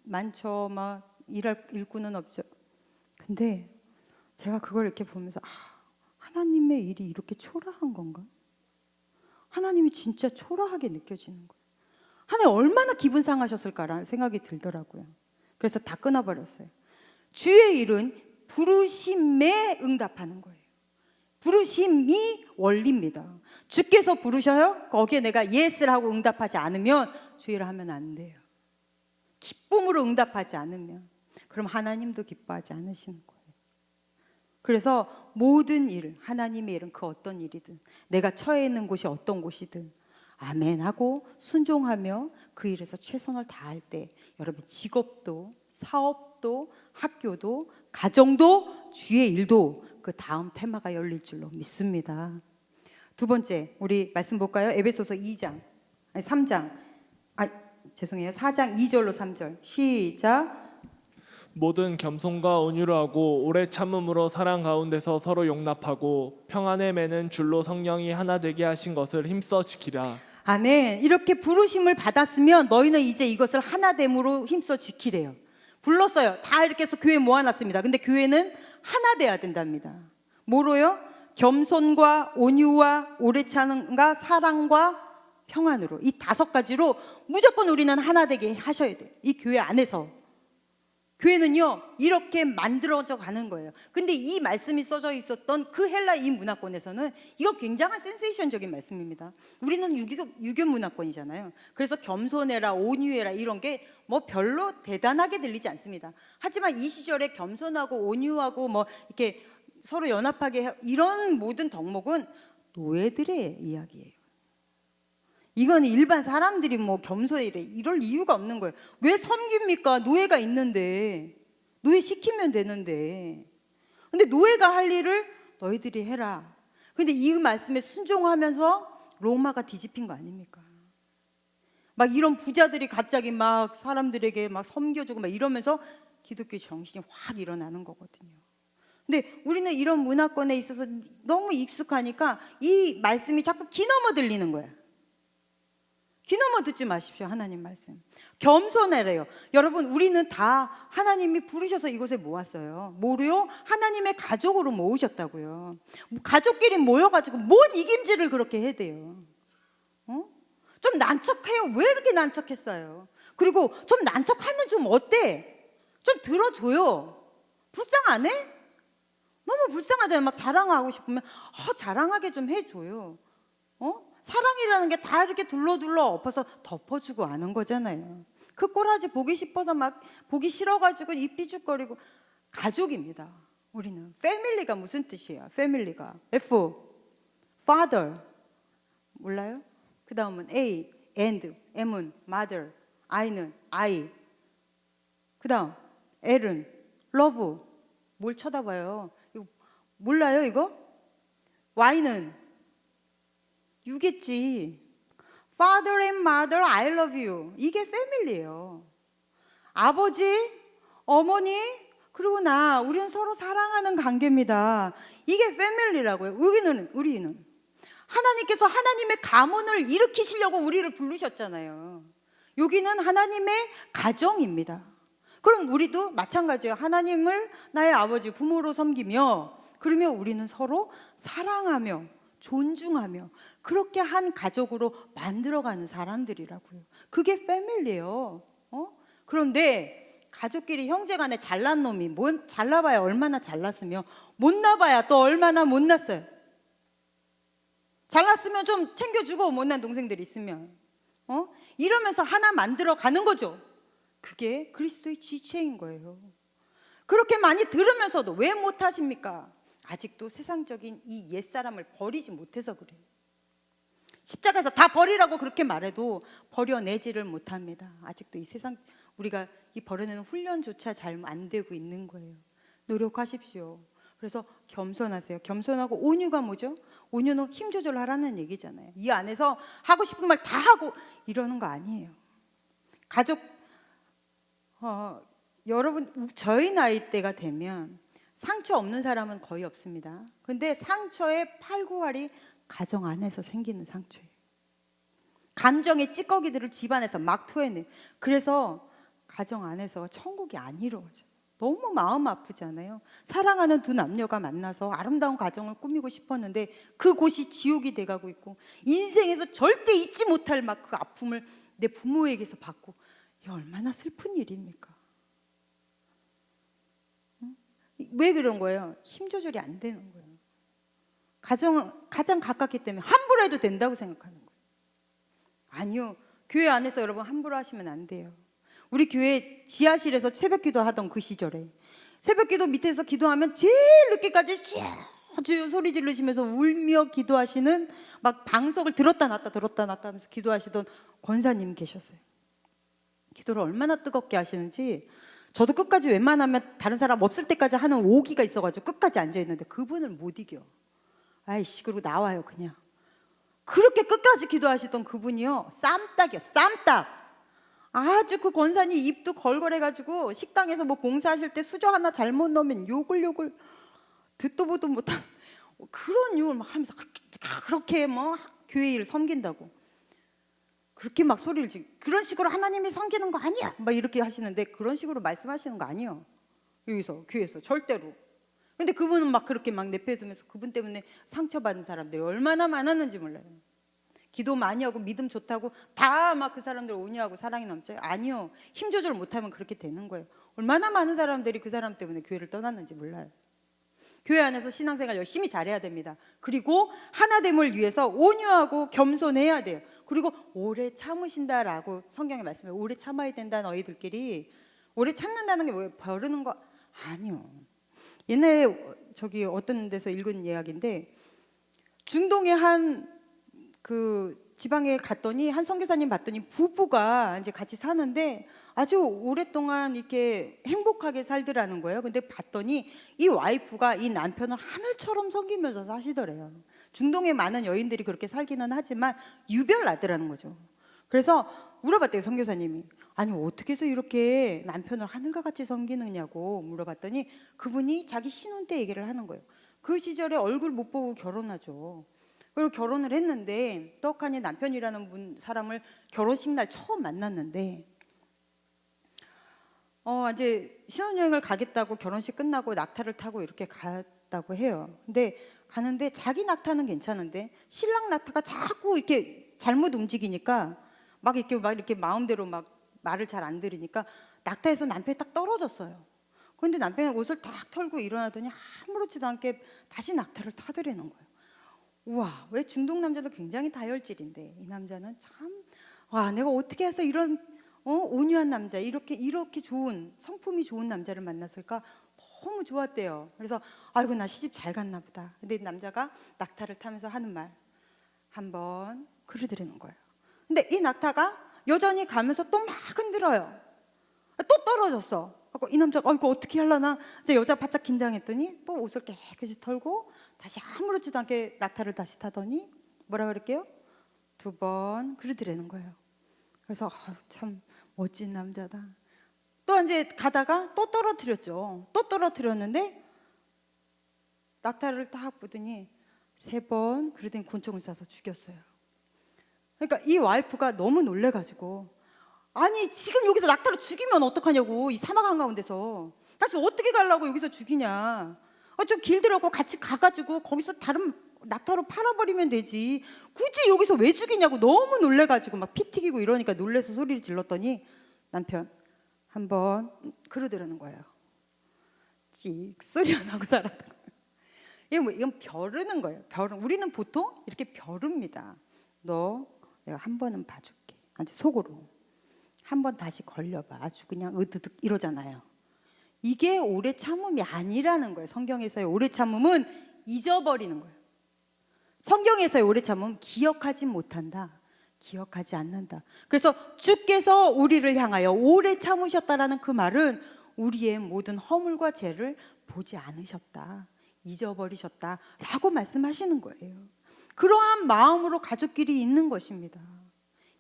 S8: 많죠. 막 일할 일꾼은 없죠. 근데 제가 그걸 이렇게 보면서 하나님의 일이 이렇게 초라한 건가? 하나님이 진짜 초라하게 느껴지는 거예요. 하나님 얼마나 기분 상하셨을까라는 생각이 들더라고요. 그래서 다 끊어버렸어요. 주의 일은 부르심에 응답하는 거예요. 부르심이 원리입니다. 주께서 부르셔요? 거기에 내가 예스라고 응답하지 않으면 주의 일을 하면 안 돼요. 기쁨으로 응답하지 않으면 그럼 하나님도 기뻐하지 않으시는 거예요. 그래서 모든 일, 하나님의 일은 그 어떤 일이든 내가 처해 있는 곳이 어떤 곳이든 아멘 하고 순종하며 그 일에서 최선을 다할 때 여러분 직업도 사업도 학교도 가정도 주의 일도 그 다음 테마가 열릴 줄로 믿습니다. 두 번째 우리 말씀 볼까요? 에베소서 4장 2절로 3절 시작.
S1: 모든 겸손과 온유로 하고 오래 참음으로 사랑 가운데서 서로 용납하고 평안에 매는 줄로 성령이 하나 되게 하신 것을 힘써 지키라.
S8: 아멘. 이렇게 부르심을 받았으면 너희는 이제 이것을 하나됨으로 힘써 지키래요. 불렀어요. 다 이렇게 해서 교회 모아놨습니다. 근데 교회는 하나 돼야 된답니다. 뭐로요? 겸손과 온유와 오래 참음과 사랑과 평안으로 이 5가지로 무조건 우리는 하나 되게 하셔야 돼요. 이 교회 안에서. 교회는요 이렇게 만들어져 가는 거예요. 근데 이 말씀이 써져 있었던 그 헬라 이 문화권에서는 이거 굉장한 센세이션적인 말씀입니다. 우리는 유교 문화권이잖아요. 그래서 겸손해라 온유해라 이런 게 뭐 별로 대단하게 들리지 않습니다. 하지만 이 시절에 겸손하고 온유하고 뭐 이렇게 서로 연합하게 이런 모든 덕목은 노예들의 이야기예요. 이건 일반 사람들이 뭐 겸손이래 이럴 이유가 없는 거예요. 왜 섬깁니까? 노예가 있는데 노예 시키면 되는데. 근데 노예가 할 일을 너희들이 해라. 근데 이 말씀에 순종하면서 로마가 뒤집힌 거 아닙니까? 막 이런 부자들이 갑자기 막 사람들에게 막 섬겨주고 막 이러면서 기독교 정신이 확 일어나는 거거든요. 근데 우리는 이런 문화권에 있어서 너무 익숙하니까 이 말씀이 자꾸 귀넘어 들리는 거야. 귀넘어 듣지 마십시오. 하나님 말씀 겸손해래요. 여러분 우리는 다 하나님이 부르셔서 이곳에 모았어요. 뭐로요? 하나님의 가족으로 모으셨다고요. 가족끼리 모여가지고 뭔 이김질을 그렇게 해야 돼요? 좀 난척해요. 왜 이렇게 난척했어요? 그리고 좀 난척하면 좀 어때? 좀 들어줘요. 불쌍 안 해? 너무 불쌍하잖아요. 막 자랑하고 싶으면 자랑하게 좀 해줘요. 사랑이라는 게 다 이렇게 둘러둘러 엎어서 덮어주고 아는 거잖아요. 그 꼬라지 보기 싶어서 막 보기 싫어가지고 입 삐죽거리고. 가족입니다. 우리는 패밀리가 무슨 뜻이에요? 패밀리가 F father 몰라요? 그 다음은 A and M은 mother I는 I 그 다음 L은 love 뭘 쳐다봐요? 이거 몰라요 이거? Y는 유겠지. Father and Mother, I love you. 이게 패밀리예요. 아버지, 어머니, 그리고 나, 우리는 서로 사랑하는 관계입니다. 이게 패밀리라고요. 우리는 하나님께서 하나님의 가문을 일으키시려고 우리를 부르셨잖아요. 여기는 하나님의 가정입니다. 그럼 우리도 마찬가지예요. 하나님을 나의 아버지, 부모로 섬기며 그러면 우리는 서로 사랑하며 존중하며 그렇게 한 가족으로 만들어가는 사람들이라고요. 그게 패밀리예요. 그런데 가족끼리 형제간에 잘난 놈이 잘나봐야 얼마나 잘났으며 못나봐야 또 얼마나 못났어요. 잘났으면 좀 챙겨주고 못난 동생들이 있으면 이러면서 하나 만들어 가는 거죠. 그게 그리스도의 지체인 거예요. 그렇게 많이 들으면서도 왜 못하십니까? 아직도 세상적인 이 옛사람을 버리지 못해서 그래요. 십자가에서 다 버리라고 그렇게 말해도 버려내지를 못합니다. 아직도 이 세상 우리가 이 버려내는 훈련조차 잘 안 되고 있는 거예요. 노력하십시오. 그래서 겸손하세요. 겸손하고 온유가 뭐죠? 온유는 힘 조절하라는 얘기잖아요. 이 안에서 하고 싶은 말 다 하고 이러는 거 아니에요. 가족 여러분 저희 나이대가 되면 상처 없는 사람은 거의 없습니다. 근데 상처의 8, 9할이 가정 안에서 생기는 상처예요. 감정의 찌꺼기들을 집안에서 막 토해내. 그래서 가정 안에서 천국이 안 이루어져요. 너무 마음 아프잖아요. 사랑하는 두 남녀가 만나서 아름다운 가정을 꾸미고 싶었는데 그곳이 지옥이 돼가고 있고 인생에서 절대 잊지 못할 막 그 아픔을 내 부모에게서 받고 이게 얼마나 슬픈 일입니까? 응? 왜 그런 거예요? 힘 조절이 안 되는 거예요. 가정은 가장 가깝기 때문에 함부로 해도 된다고 생각하는 거예요. 아니요. 교회 안에서 여러분 함부로 하시면 안 돼요. 우리 교회 지하실에서 새벽기도 하던 그 시절에 새벽기도 밑에서 기도하면 제일 늦게까지 쭉 소리 지르시면서 울며 기도하시는 막 방석을 들었다 놨다 하면서 기도하시던 권사님 계셨어요. 기도를 얼마나 뜨겁게 하시는지 저도 끝까지 웬만하면 다른 사람 없을 때까지 하는 오기가 있어가지고 끝까지 앉아있는데 그분을 못 이겨. 아이씨 그리고 나와요 그냥. 그렇게 끝까지 기도하시던 그분이요 쌈딱이요 쌈딱. 아주 그 권사님 입도 걸걸해가지고 식당에서 뭐 봉사하실 때 수저 하나 잘못 넣으면 욕을 듣도 보도 못한 그런 욕을 막 하면서 그렇게 뭐 교회 일을 섬긴다고 그렇게 막 소리를 지르고 그런 식으로 하나님이 섬기는 거 아니야 막 이렇게 하시는데 그런 식으로 말씀하시는 거 아니에요. 여기서 교회에서 절대로. 근데 그분은 막 그렇게 막 내빼으면서 그분 때문에 상처받은 사람들이 얼마나 많았는지 몰라요. 기도 많이 하고 믿음 좋다고 다 막 그 사람들 온유하고 사랑이 넘쳐요? 아니요. 힘 조절 못하면 그렇게 되는 거예요. 얼마나 많은 사람들이 그 사람 때문에 교회를 떠났는지 몰라요. 교회 안에서 신앙생활 열심히 잘해야 됩니다. 그리고 하나됨을 위해서 온유하고 겸손해야 돼요. 그리고 오래 참으신다라고 성경에 말씀해요. 오래 참아야 된다 너희들끼리. 오래 참는다는 게 뭐예요? 벼르는 거 아니요. 옛날에 저기 어떤 데서 읽은 이야기인데 중동의 한 그 지방에 갔더니 한 선교사님 봤더니 부부가 이제 같이 사는데 아주 오랫동안 이렇게 행복하게 살더라는 거예요. 근데 봤더니 이 와이프가 이 남편을 하늘처럼 섬기면서 사시더래요. 중동의 많은 여인들이 그렇게 살기는 하지만 유별나더라는 거죠. 그래서 물어봤대요 선교사님이. 아니 어떻게 해서 이렇게 남편을 하늘과 같이 섬기느냐고 물어봤더니 그분이 자기 신혼 때 얘기를 하는 거예요. 그 시절에 얼굴 못 보고 결혼하죠. 그리고 결혼을 했는데 떡하니 남편이라는 사람을 결혼식 날 처음 만났는데 이제 신혼여행을 가겠다고 결혼식 끝나고 낙타를 타고 이렇게 갔다고 해요. 근데 가는데 자기 낙타는 괜찮은데 신랑 낙타가 자꾸 이렇게 잘못 움직이니까 막 이렇게 마음대로 막 말을 잘 안 들으니까 낙타에서 남편이 딱 떨어졌어요. 근데 남편이 옷을 딱 털고 일어나더니 아무렇지도 않게 다시 낙타를 타더라는 거예요. 우와, 왜 중동 남자도 굉장히 다혈질인데 이 남자는 참 와 내가 어떻게 해서 이런 온유한 남자 이렇게 좋은 성품이 좋은 남자를 만났을까 너무 좋았대요. 그래서 아이고 나 시집 잘 갔나 보다. 근데 남자가 낙타를 타면서 하는 말 한번 그러더라는 거예요. 근데 이 낙타가 여전히 가면서 또 막 흔들어요. 또 떨어졌어. 이 남자가 이거 어떻게 하려나 이제 여자 바짝 긴장했더니 또 옷을 깨끗이 털고 다시 아무렇지도 않게 낙타를 다시 타더니 뭐라 그럴게요? 2번 그러더라는 거예요. 그래서 참 멋진 남자다. 또 이제 가다가 또 떨어뜨렸죠. 또 떨어뜨렸는데 낙타를 딱 보더니 3번 그러더니 곤충을 싸서 죽였어요. 그러니까 이 와이프가 너무 놀래가지고 아니 지금 여기서 낙타를 죽이면 어떡하냐고 이 사막 한가운데서 다시 어떻게 가려고 여기서 죽이냐 좀 길더라고 같이 가가지고 거기서 다른 낙타로 팔아버리면 되지 굳이 여기서 왜 죽이냐고 너무 놀래가지고 막 피 튀기고 이러니까 놀래서 소리를 질렀더니 남편 한번 그러더라는 거예요. 찍 소리 안 하고 살았던 거예요. 이건 벼르는 거예요. 우리는 보통 이렇게 벼릅니다. 너 내가 한 번은 봐줄게. 속으로 한 번 다시 걸려봐. 아주 그냥 으드득 이러잖아요. 이게 오래 참음이 아니라는 거예요. 성경에서의 오래 참음은 잊어버리는 거예요. 성경에서의 오래 참음은 기억하지 못한다, 기억하지 않는다. 그래서 주께서 우리를 향하여 오래 참으셨다라는 그 말은 우리의 모든 허물과 죄를 보지 않으셨다, 잊어버리셨다라고 말씀하시는 거예요. 그러한 마음으로 가족끼리 있는 것입니다.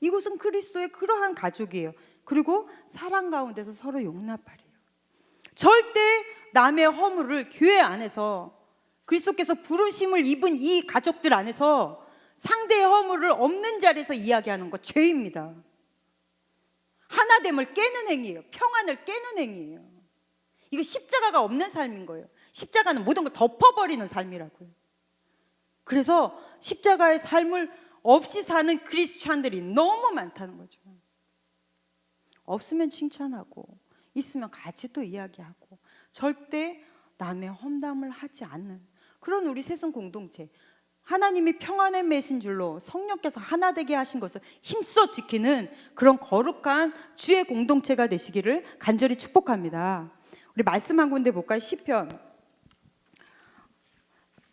S8: 이곳은 그리스도의 그러한 가족이에요. 그리고 사랑 가운데서 서로 용납하래요. 절대 남의 허물을 교회 안에서, 그리스도께서 부르심을 입은 이 가족들 안에서 상대의 허물을 없는 자리에서 이야기하는 것 죄입니다. 하나됨을 깨는 행위예요. 평안을 깨는 행위예요. 이거 십자가가 없는 삶인 거예요. 십자가는 모든 걸 덮어버리는 삶이라고요. 그래서 십자가의 삶을 없이 사는 크리스찬들이 너무 많다는 거죠. 없으면 칭찬하고 있으면 같이 또 이야기하고 절대 남의 험담을 하지 않는 그런 우리 새순 공동체, 하나님이 평안의 메신줄로 성령께서 하나 되게 하신 것을 힘써 지키는 그런 거룩한 주의 공동체가 되시기를 간절히 축복합니다. 우리 말씀 한 군데 볼까요? 시편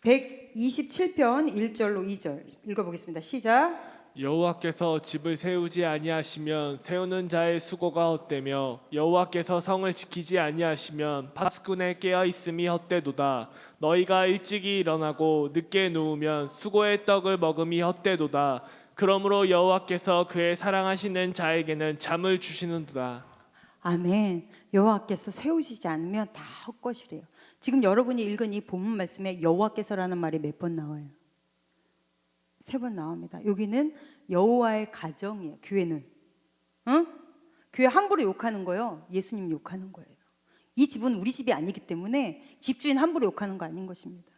S8: 127편 1절로 2절 읽어보겠습니다. 시작.
S1: 여호와께서 집을 세우지 아니하시면 세우는 자의 수고가 헛되며 여호와께서 성을 지키지 아니하시면 파수꾼의 깨어 있음이 헛되도다. 너희가 일찍이 일어나고 늦게 누우면 수고의 떡을 먹음이 헛되도다. 그러므로 여호와께서 그의 사랑하시는 자에게는 잠을 주시는도다.
S8: 아멘. 여호와께서 세우시지 않으면 다 헛것이래요. 지금 여러분이 읽은 이 본문 말씀에 여호와께서라는 말이 몇 번 나와요? 3번 나옵니다. 여기는 여호와의 가정이에요. 교회는, 교회 함부로 욕하는 거요, 예수님 욕하는 거예요. 이 집은 우리 집이 아니기 때문에 집주인 함부로 욕하는 거 아닌 것입니다.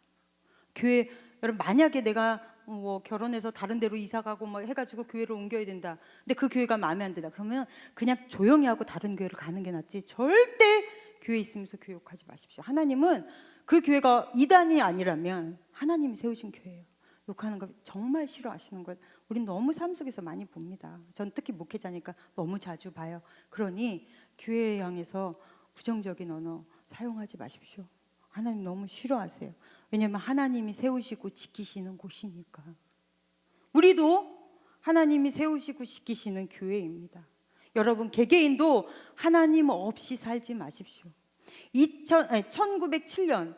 S8: 교회, 여러분 만약에 내가 뭐 결혼해서 다른 데로 이사 가고 뭐 해가지고 교회를 옮겨야 된다. 근데 그 교회가 마음에 안 든다. 그러면 그냥 조용히 하고 다른 교회를 가는 게 낫지. 절대 교회 있으면서 교회 욕하지 마십시오. 하나님은 그 교회가 이단이 아니라면 하나님이 세우신 교회예요. 욕하는 거 정말 싫어하시는 것 우린 너무 삶 속에서 많이 봅니다. 전 특히 목회자니까 너무 자주 봐요. 그러니 교회에 향해서 부정적인 언어 사용하지 마십시오. 하나님 너무 싫어하세요. 왜냐하면 하나님이 세우시고 지키시는 곳이니까. 우리도 하나님이 세우시고 지키시는 교회입니다. 여러분 개개인도 하나님 없이 살지 마십시오. 1907년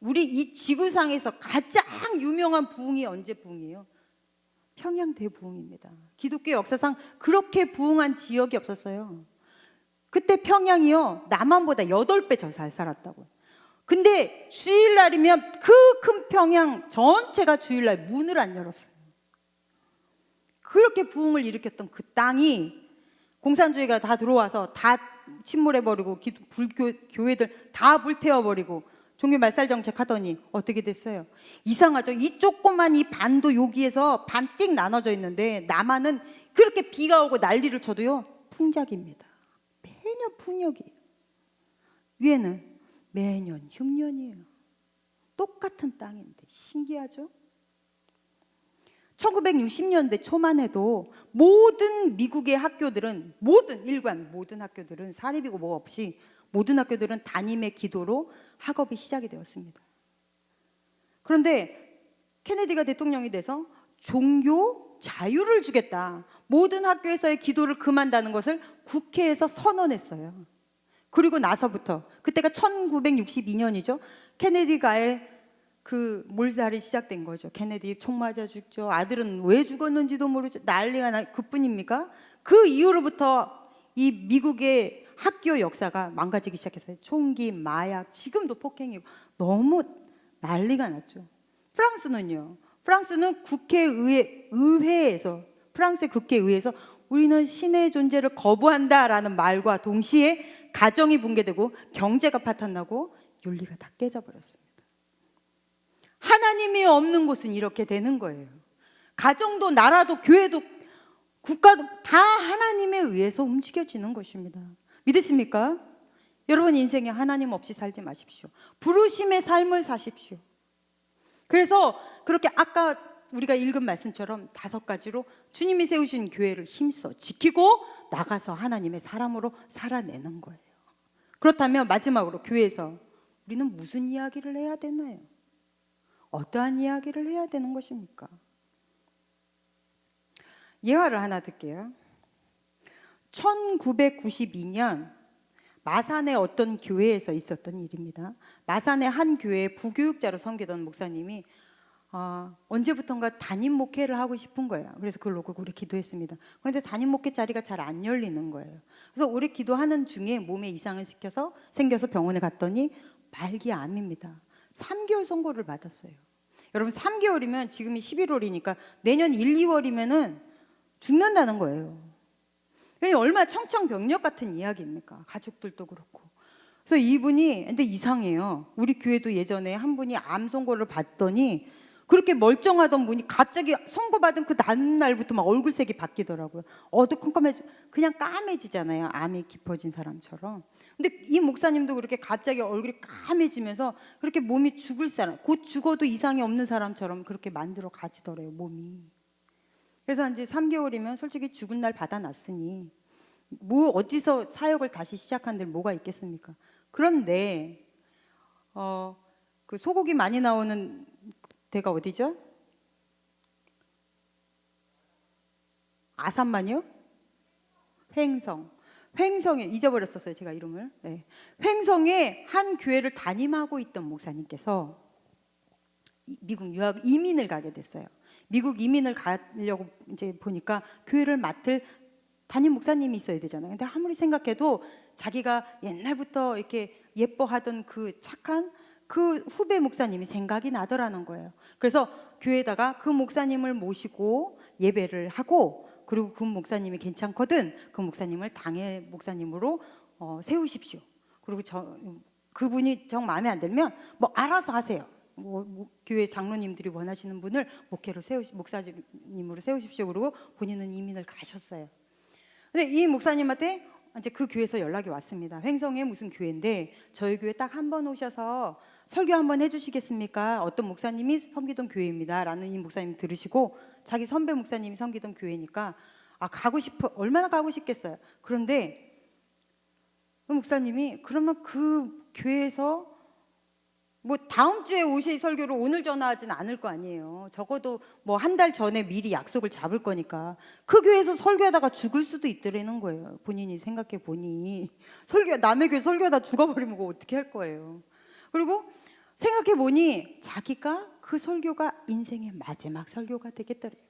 S8: 우리 이 지구상에서 가장 유명한 부흥이 언제 부흥이에요? 평양 대부흥입니다. 기독교 역사상 그렇게 부흥한 지역이 없었어요. 그때 평양이요 남한보다 8배 더 잘 살았다고요. 근데 주일날이면 그 큰 평양 전체가 주일날 문을 안 열었어요. 그렇게 부흥을 일으켰던 그 땅이 공산주의가 다 들어와서 다 침몰해버리고 불교 교회들 다 불태워버리고 종교 말살 정책 하더니 어떻게 됐어요? 이상하죠. 이 조그만 이 반도 여기에서 반띵 나눠져 있는데 남한은 그렇게 비가 오고 난리를 쳐도요 풍작입니다. 매년 풍력이에요. 위에는 매년 흉년이에요. 똑같은 땅인데 신기하죠? 1960년대 초만 해도 모든 미국의 학교들은 모든 학교들은 사립이고 뭐 없이 모든 학교들은 담임의 기도로 학업이 시작이 되었습니다. 그런데 케네디가 대통령이 돼서 종교 자유를 주겠다. 모든 학교에서의 기도를 금한다는 것을 국회에서 선언했어요. 그리고 나서부터 그때가 1962년이죠. 케네디가의 그 몰살이 시작된 거죠. 케네디 총 맞아 죽죠. 아들은 왜 죽었는지도 모르죠. 난리가 나 그뿐입니까? 그 이후로부터 이 미국의 학교 역사가 망가지기 시작했어요. 총기, 마약, 지금도 폭행이고 너무 난리가 났죠. 프랑스는요. 프랑스는 의회에서 프랑스의 국회의회에서 우리는 신의 존재를 거부한다라는 말과 동시에 가정이 붕괴되고 경제가 파탄나고 윤리가 다 깨져버렸습니다. 하나님이 없는 곳은 이렇게 되는 거예요. 가정도 나라도 교회도 국가도 다 하나님에 의해서 움직여지는 것입니다. 믿으십니까? 여러분 인생에 하나님 없이 살지 마십시오. 부르심의 삶을 사십시오. 그래서 그렇게 아까 우리가 읽은 말씀처럼 5가지로 주님이 세우신 교회를 힘써 지키고 나가서 하나님의 사람으로 살아내는 거예요. 그렇다면 마지막으로 교회에서 우리는 무슨 이야기를 해야 되나요? 어떠한 이야기를 해야 되는 것입니까? 예화를 하나 들게요. 1992년 마산의 어떤 교회에서 있었던 일입니다. 마산의 한 교회에 부교육자로 섬기던 목사님이 언제부턴가 담임 목회를 하고 싶은 거예요. 그래서 그걸 놓고 오래 기도했습니다. 그런데 담임 목회 자리가 잘 안 열리는 거예요. 그래서 오래 기도하는 중에 몸에 이상을 생겨서 병원에 갔더니 말기암입니다. 3개월 선고를 받았어요. 여러분 3개월이면 지금이 11월이니까 내년 1, 2월이면은 죽는다는 거예요. 그러니까 얼마나 청천벽력 같은 이야기입니까? 가족들도 그렇고. 그래서 이분이 근데 이상해요. 우리 교회도 예전에 한 분이 암 선고를 받더니 그렇게 멀쩡하던 분이 갑자기 선고받은 그 다음날부터 막 얼굴색이 바뀌더라고요. 어두컴컴해지 그냥 까매지잖아요. 암이 깊어진 사람처럼. 근데 이 목사님도 그렇게 갑자기 얼굴이 까매지면서 그렇게 몸이 죽을 사람, 곧 죽어도 이상이 없는 사람처럼 그렇게 만들어 가지더래요, 몸이. 그래서 이제 3개월이면 솔직히 죽을 날 받아놨으니 뭐 어디서 사역을 다시 시작한 데 뭐가 있겠습니까? 그런데 그 소고기 많이 나오는 데가 어디죠? 아산만요? 횡성에 잊어버렸었어요, 제가 이름을. 네. 횡성에 한 교회를 담임하고 있던 목사님께서 미국 유학 이민을 가게 됐어요. 미국 이민을 가려고 이제 보니까 교회를 맡을 담임 목사님이 있어야 되잖아요. 근데 아무리 생각해도 자기가 옛날부터 이렇게 예뻐하던 그 착한 그 후배 목사님이 생각이 나더라는 거예요. 그래서 교회에다가 그 목사님을 모시고 예배를 하고, 그리고 그 목사님이 괜찮거든 그 목사님을 당회 목사님으로 세우십시오. 그리고 그분이 정 마음에 안 들면 뭐 알아서 하세요. 교회 장로님들이 원하시는 분을 목사님으로 세우십시오. 그리고 본인은 이민을 가셨어요. 근데 이 목사님한테 이제 그 교회에서 연락이 왔습니다. 횡성에 무슨 교회인데 저희 교회 딱 한 번 오셔서 설교 한번 해주시겠습니까? 어떤 목사님이 섬기던 교회입니다. 라는 이 목사님 들으시고 자기 선배 목사님이 섬기던 교회니까 가고 싶어, 얼마나 가고 싶겠어요. 그런데 그 목사님이 그러면 그 교회에서 뭐 다음 주에 오실 설교를 오늘 전화하진 않을 거 아니에요. 적어도 뭐 한 달 전에 미리 약속을 잡을 거니까 그 교회에서 설교하다가 죽을 수도 있더라는 거예요. 본인이 생각해 보니 남의 교회 설교하다 죽어버리면 그거 어떻게 할 거예요. 그리고 생각해 보니 자기가 그 설교가 인생의 마지막 설교가 되겠더래요.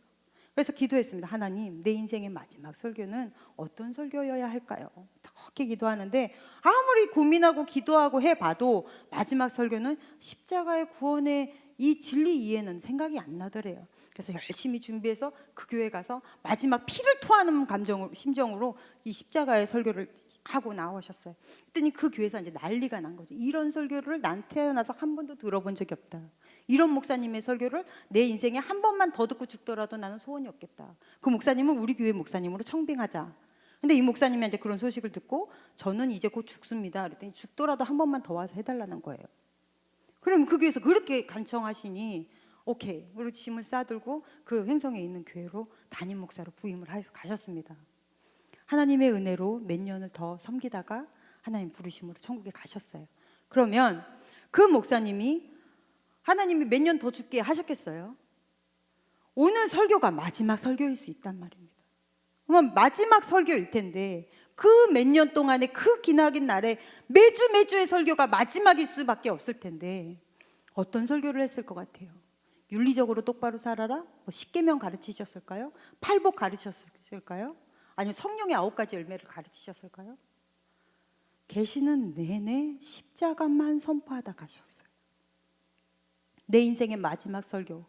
S8: 그래서 기도했습니다. 하나님, 내 인생의 마지막 설교는 어떤 설교여야 할까요? 그렇게 기도하는데 아무리 고민하고 기도하고 해봐도 마지막 설교는 십자가의 구원의 이 진리 이해는 생각이 안 나더래요. 그래서 열심히 준비해서 그 교회 가서 마지막 피를 토하는 심정으로 이 십자가의 설교를 하고 나오셨어요. 그랬더니 그 교회에서 이제 난리가 난 거죠. 이런 설교를 난 태어나서 한 번도 들어본 적이 없다. 이런 목사님의 설교를 내 인생에 한 번만 더 듣고 죽더라도 나는 소원이 없겠다. 그 목사님은 우리 교회 목사님으로 청빙하자. 근데 이 목사님이 이제 그런 소식을 듣고 저는 이제 곧 죽습니다. 그랬더니 죽더라도 한 번만 더 와서 해달라는 거예요. 그럼 그 교회에서 그렇게 간청하시니 오케이, 그리고 짐을 싸들고 그 횡성에 있는 교회로 담임 목사로 부임을 가셨습니다. 하나님의 은혜로 몇 년을 더 섬기다가 하나님 부르심으로 천국에 가셨어요. 그러면 그 목사님이 하나님이 몇 년 더 죽게 하셨겠어요? 오늘 설교가 마지막 설교일 수 있단 말입니다. 그러면 마지막 설교일 텐데 그 몇 년 동안에 그 기나긴 날에 매주의 설교가 마지막일 수밖에 없을 텐데 어떤 설교를 했을 것 같아요? 윤리적으로 똑바로 살아라? 뭐 10계명 가르치셨을까요? 팔복 가르치셨을까요? 아니면 성령의 9가지 열매를 가르치셨을까요? 계시는 내내 십자가만 선포하다 가셨어요. 내 인생의 마지막 설교,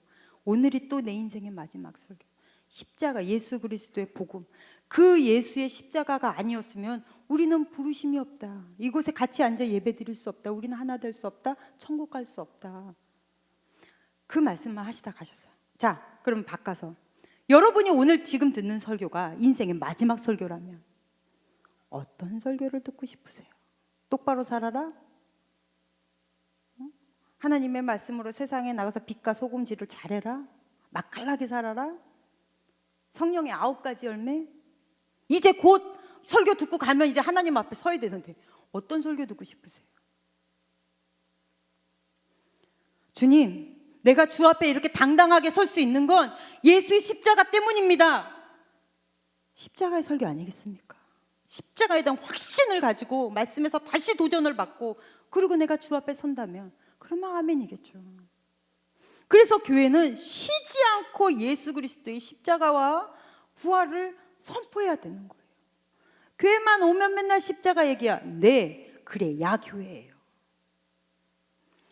S8: 오늘이 또 내 인생의 마지막 설교. 십자가, 예수 그리스도의 복음, 그 예수의 십자가가 아니었으면 우리는 부르심이 없다. 이곳에 같이 앉아 예배 드릴 수 없다. 우리는 하나 될 수 없다. 천국 갈 수 없다. 그 말씀만 하시다 가셨어요. 자, 그럼 바꿔서 여러분이 오늘 지금 듣는 설교가 인생의 마지막 설교라면 어떤 설교를 듣고 싶으세요? 똑바로 살아라? 하나님의 말씀으로 세상에 나가서 빛과 소금질을 잘해라? 맛깔나게 살아라? 성령의 9가지 열매? 이제 곧 설교 듣고 가면 이제 하나님 앞에 서야 되는데 어떤 설교 듣고 싶으세요? 주님, 내가 주 앞에 이렇게 당당하게 설 수 있는 건 예수의 십자가 때문입니다. 십자가의 설교 아니겠습니까? 십자가에 대한 확신을 가지고 말씀에서 다시 도전을 받고 그리고 내가 주 앞에 선다면 그러면 아멘이겠죠. 그래서 교회는 쉬지 않고 예수 그리스도의 십자가와 부활을 선포해야 되는 거예요. 교회만 오면 맨날 십자가 얘기야. 네, 그래, 야 교회예요.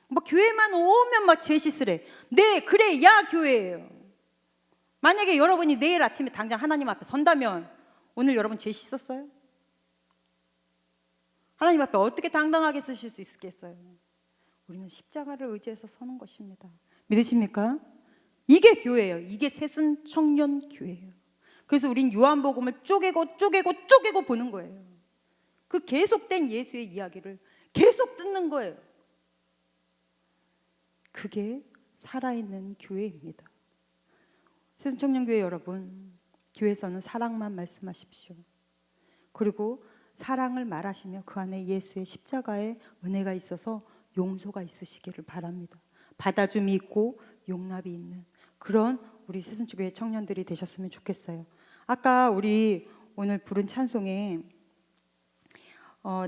S8: 뭐 교회만 오면 막 죄짓으래. 네, 그래, 야 교회예요. 만약에 여러분이 내일 아침에 당장 하나님 앞에 선다면 오늘 여러분 죄 씻었어요? 하나님 앞에 어떻게 당당하게 쓰실 수 있겠어요? 우리는 십자가를 의지해서 서는 것입니다. 믿으십니까? 이게 교회예요. 이게 새순 청년 교회예요. 그래서 우린 요한복음을 쪼개고 보는 거예요. 그 계속된 예수의 이야기를 계속 듣는 거예요. 그게 살아있는 교회입니다. 새순청년교회 여러분, 교회에서는 사랑만 말씀하십시오. 그리고 사랑을 말하시며 그 안에 예수의 십자가의 은혜가 있어서 용서가 있으시기를 바랍니다. 받아줌이 있고 용납이 있는 그런 우리 새순교회 청년들이 되셨으면 좋겠어요. 아까 우리 오늘 부른 찬송에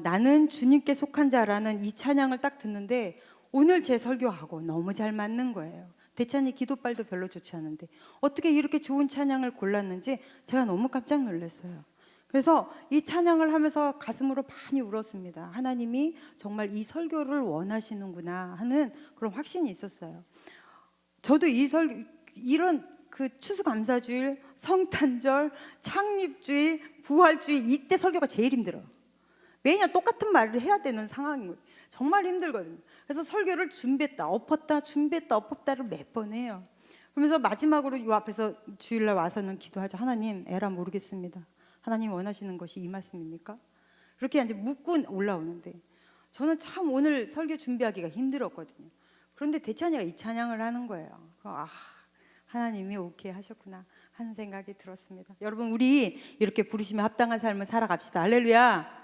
S8: 나는 주님께 속한 자라는 이 찬양을 딱 듣는데 오늘 제 설교하고 너무 잘 맞는 거예요. 대찬이 기도발도 별로 좋지 않은데 어떻게 이렇게 좋은 찬양을 골랐는지 제가 너무 깜짝 놀랐어요. 그래서 이 찬양을 하면서 가슴으로 많이 울었습니다. 하나님이 정말 이 설교를 원하시는구나 하는 그런 확신이 있었어요. 저도 이런 그 추수감사주일, 성탄절, 창립주일, 부활주일 이때 설교가 제일 힘들어요. 매년 똑같은 말을 해야 되는 상황이거든요. 정말 힘들거든요. 그래서 설교를 준비했다 엎었다를 몇 번 해요. 그러면서 마지막으로 이 앞에서 주일날 와서는 기도하죠. 하나님, 에라 모르겠습니다. 하나님 원하시는 것이 이 말씀입니까? 그렇게 이제 묻고 올라오는데 저는 참 오늘 설교 준비하기가 힘들었거든요. 그런데 대찬이가 이 찬양을 하는 거예요. 하나님이 오케이 하셨구나 하는 생각이 들었습니다. 여러분, 우리 이렇게 부르시면 합당한 삶을 살아갑시다. 할렐루야.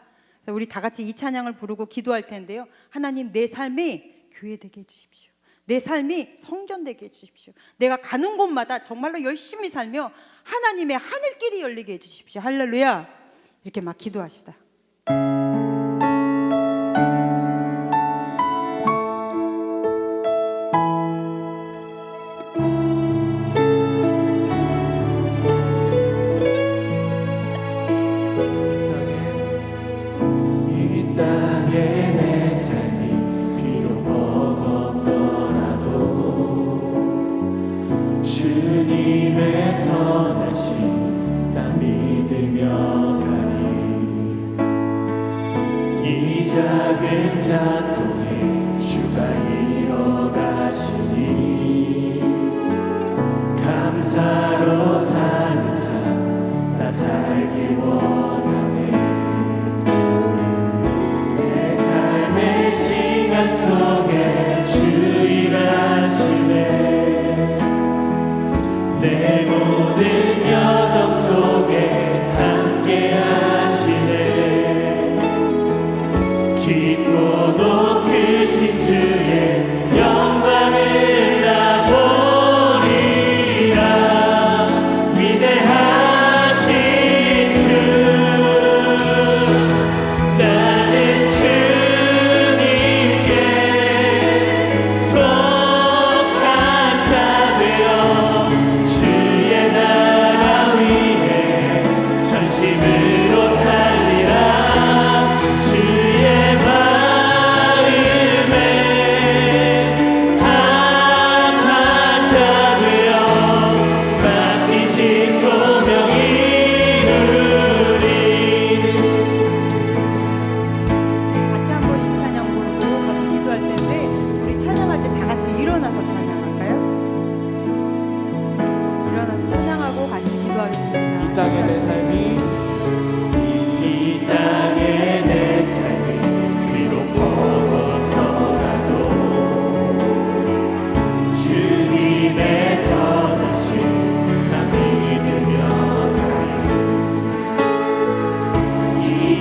S8: 우리 다 같이 이 찬양을 부르고 기도할 텐데요. 하나님, 내 삶이 교회 되게 해주십시오. 내 삶이 성전 되게 해주십시오. 내가 가는 곳마다 정말로 열심히 살며 하나님의 하늘길이 열리게 해주십시오. 할렐루야. 이렇게 막 기도하십시다.
S2: 작은 자통에 주가 이뤄가시니 감사로 사는 삶 나 살기 원하네. 내 삶의 시간 속에 주 일하시네. 내 모든 여정 속에 함께 하시네. 깊고 높으신 주의 영광을 나 보리라. 위대하신 주, 나는 주님께 속한 자 되어 주의 나라 위에 전심으로 살리라. 주의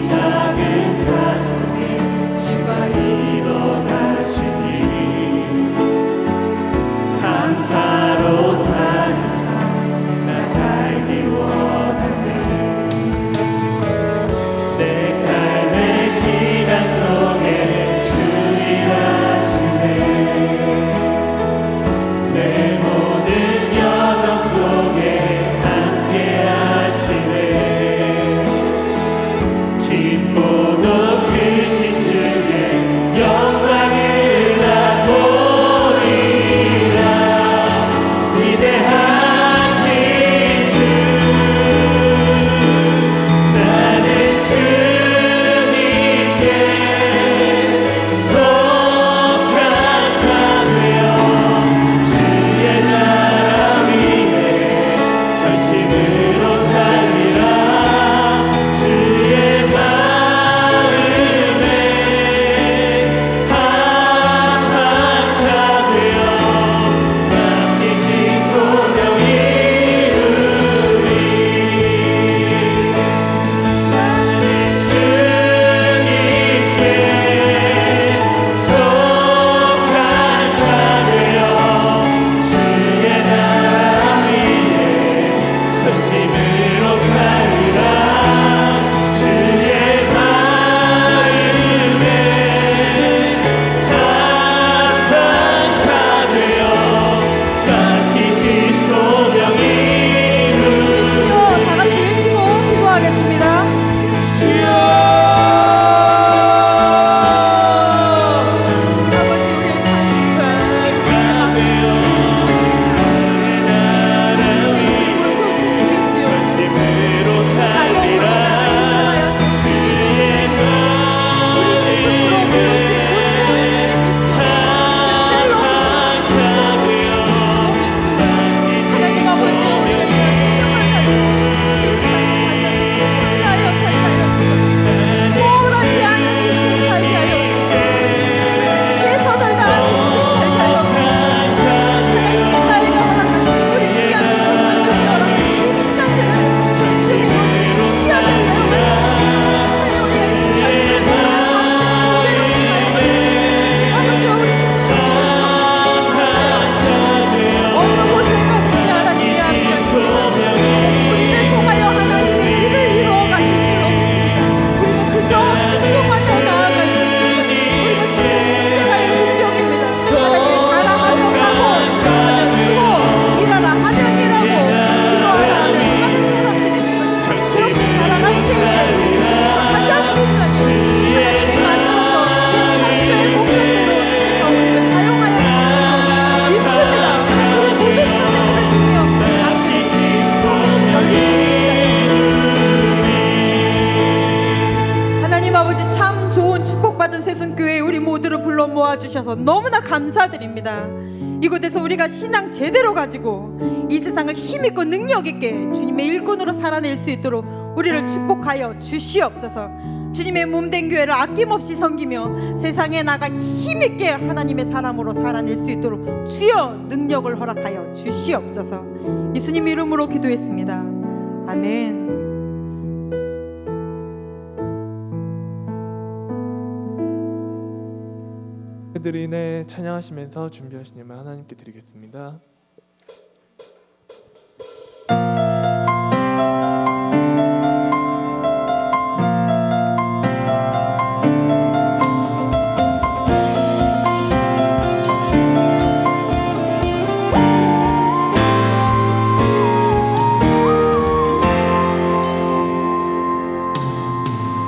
S2: 작은 자통에
S9: 모아주셔서 너무나 감사드립니다. 이곳에서 우리가 신앙 제대로 가지고 이 세상을 힘있고 능력있게 주님의 일꾼으로 살아낼 수 있도록 우리를 축복하여 주시옵소서. 주님의 몸된 교회를 아낌없이 섬기며 세상에 나가 힘있게 하나님의 사람으로 살아낼 수 있도록 주여 능력을 허락하여 주시옵소서. 예수님 이름으로 기도했습니다. 아멘.
S1: 그들이 내 찬양하시면서 준비하신 예물 하나님께 드리겠습니다.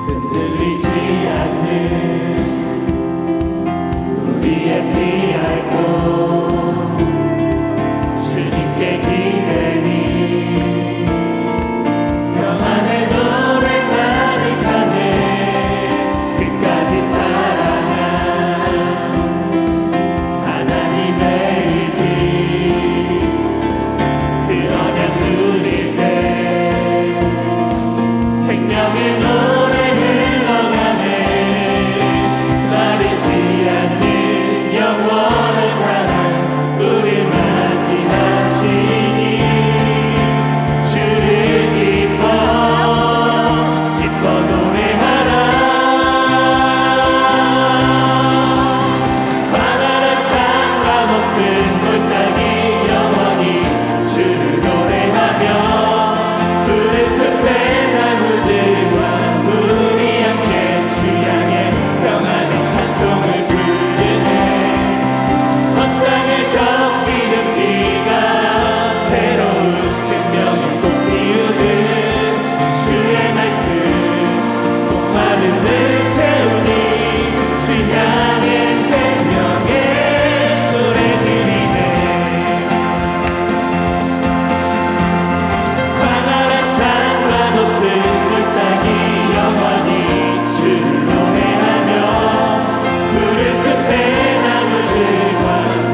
S2: 흔들리지 않는 우리의 피 알고 주님께 기대니 평안의 노래 가득하네. 끝까지 사랑한 하나님의 의지 그 언약 누릴 때 생명의 노래 마르지 않는 영원한 사랑 우릴 맞이하시니 주를 기뻐 노래하라. 광활한 산과 높은 골짜기 영원히 주를 노래하며 푸른 숲의 나무들과 우리 함께 주 향해 평안의 찬송을 부르네. 온 땅을 적시는 비가 새로운 생명의 꽃 피우듯 주의 말씀 목마른 늘 채우니 주 향해 생명의 노래 드리네. 광활한 산과 높은 골짜기 영원히 주를 노래하며 푸른 숲의 나무들과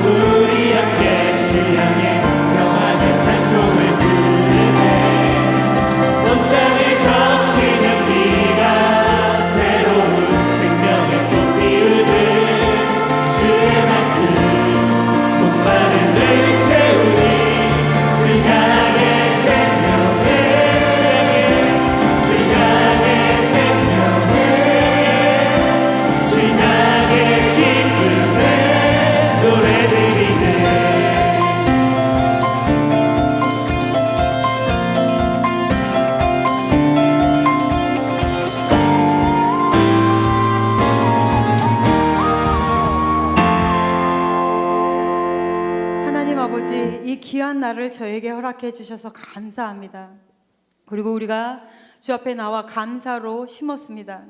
S2: 우리 함께 주 향해 평안의 찬송을 부르네. 온 땅을 적시는 비가 새로운 생명의 꽃 피우듯 주의 말씀 목마른 늘 채우니 주 향해 생명의 주 향해 생명의 주 향해 기쁨의 노래 드리네.
S8: 하나님 아버지, 이 귀한 날을 저에게 허락해 주셔서 감사합니다. 그리고 우리가 주 앞에 나와 감사로 심었습니다.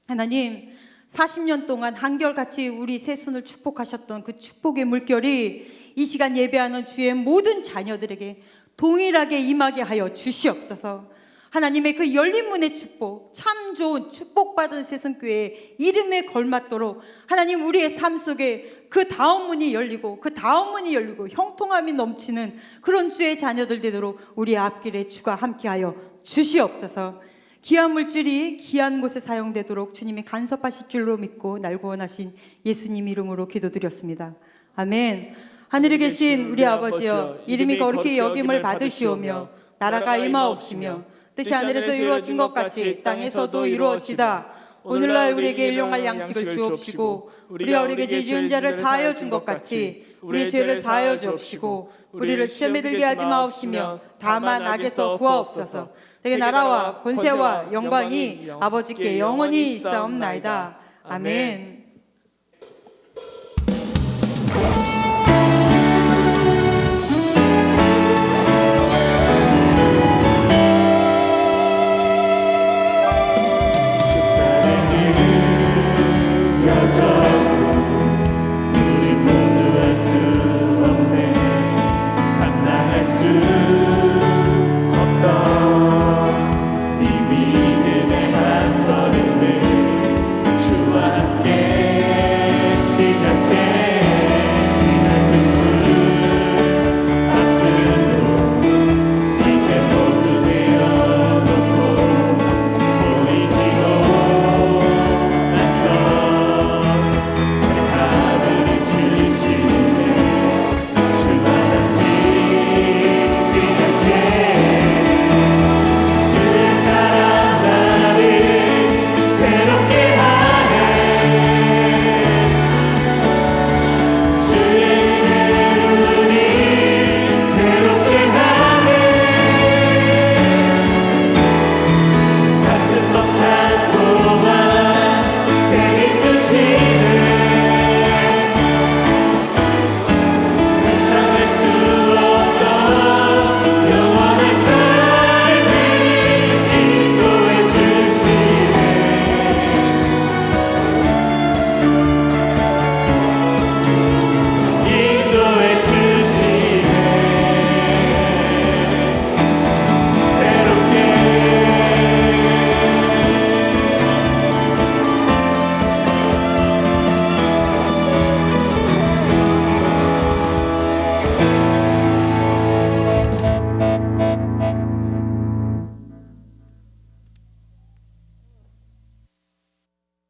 S8: 하나님, 40년 동안 한결같이 우리 세순을 축복하셨던 그 축복의 물결이 이 시간 예배하는 주의 모든 자녀들에게 동일하게 임하게 하여 주시옵소서. 하나님의 그 열린 문의 축복, 참 좋은 축복받은 세순교회의 이름에 걸맞도록 하나님 우리의 삶 속에 그 다음 문이 열리고 그 다음 문이 열리고 형통함이 넘치는 그런 주의 자녀들 되도록 우리의 앞길에 주가 함께하여 주시옵소서. 귀한 물질이 귀한 곳에 사용되도록 주님이 간섭하실 줄로 믿고 날 구원하신 예수님 이름으로 기도드렸습니다. 아멘. 하늘에 계신 우리 아버지여, 이름이 거룩히 여김을 받으시오며 나라가 임하옵시며 뜻이 하늘에서 이루어진 것 같이 땅에서도 이루어지다. 오늘날 우리에게 일용할 양식을 주옵시고 우리가 우리에게 죄 지은 자를 사하여 준 것 같이 우리의 죄를 사하여 주옵시고 우리를 시험에 들게 하지 마옵시며 다만 악에서 구하옵소서. 내게 나라와 권세와 영광이 아버지께 영원히 있사옵나이다. 아멘.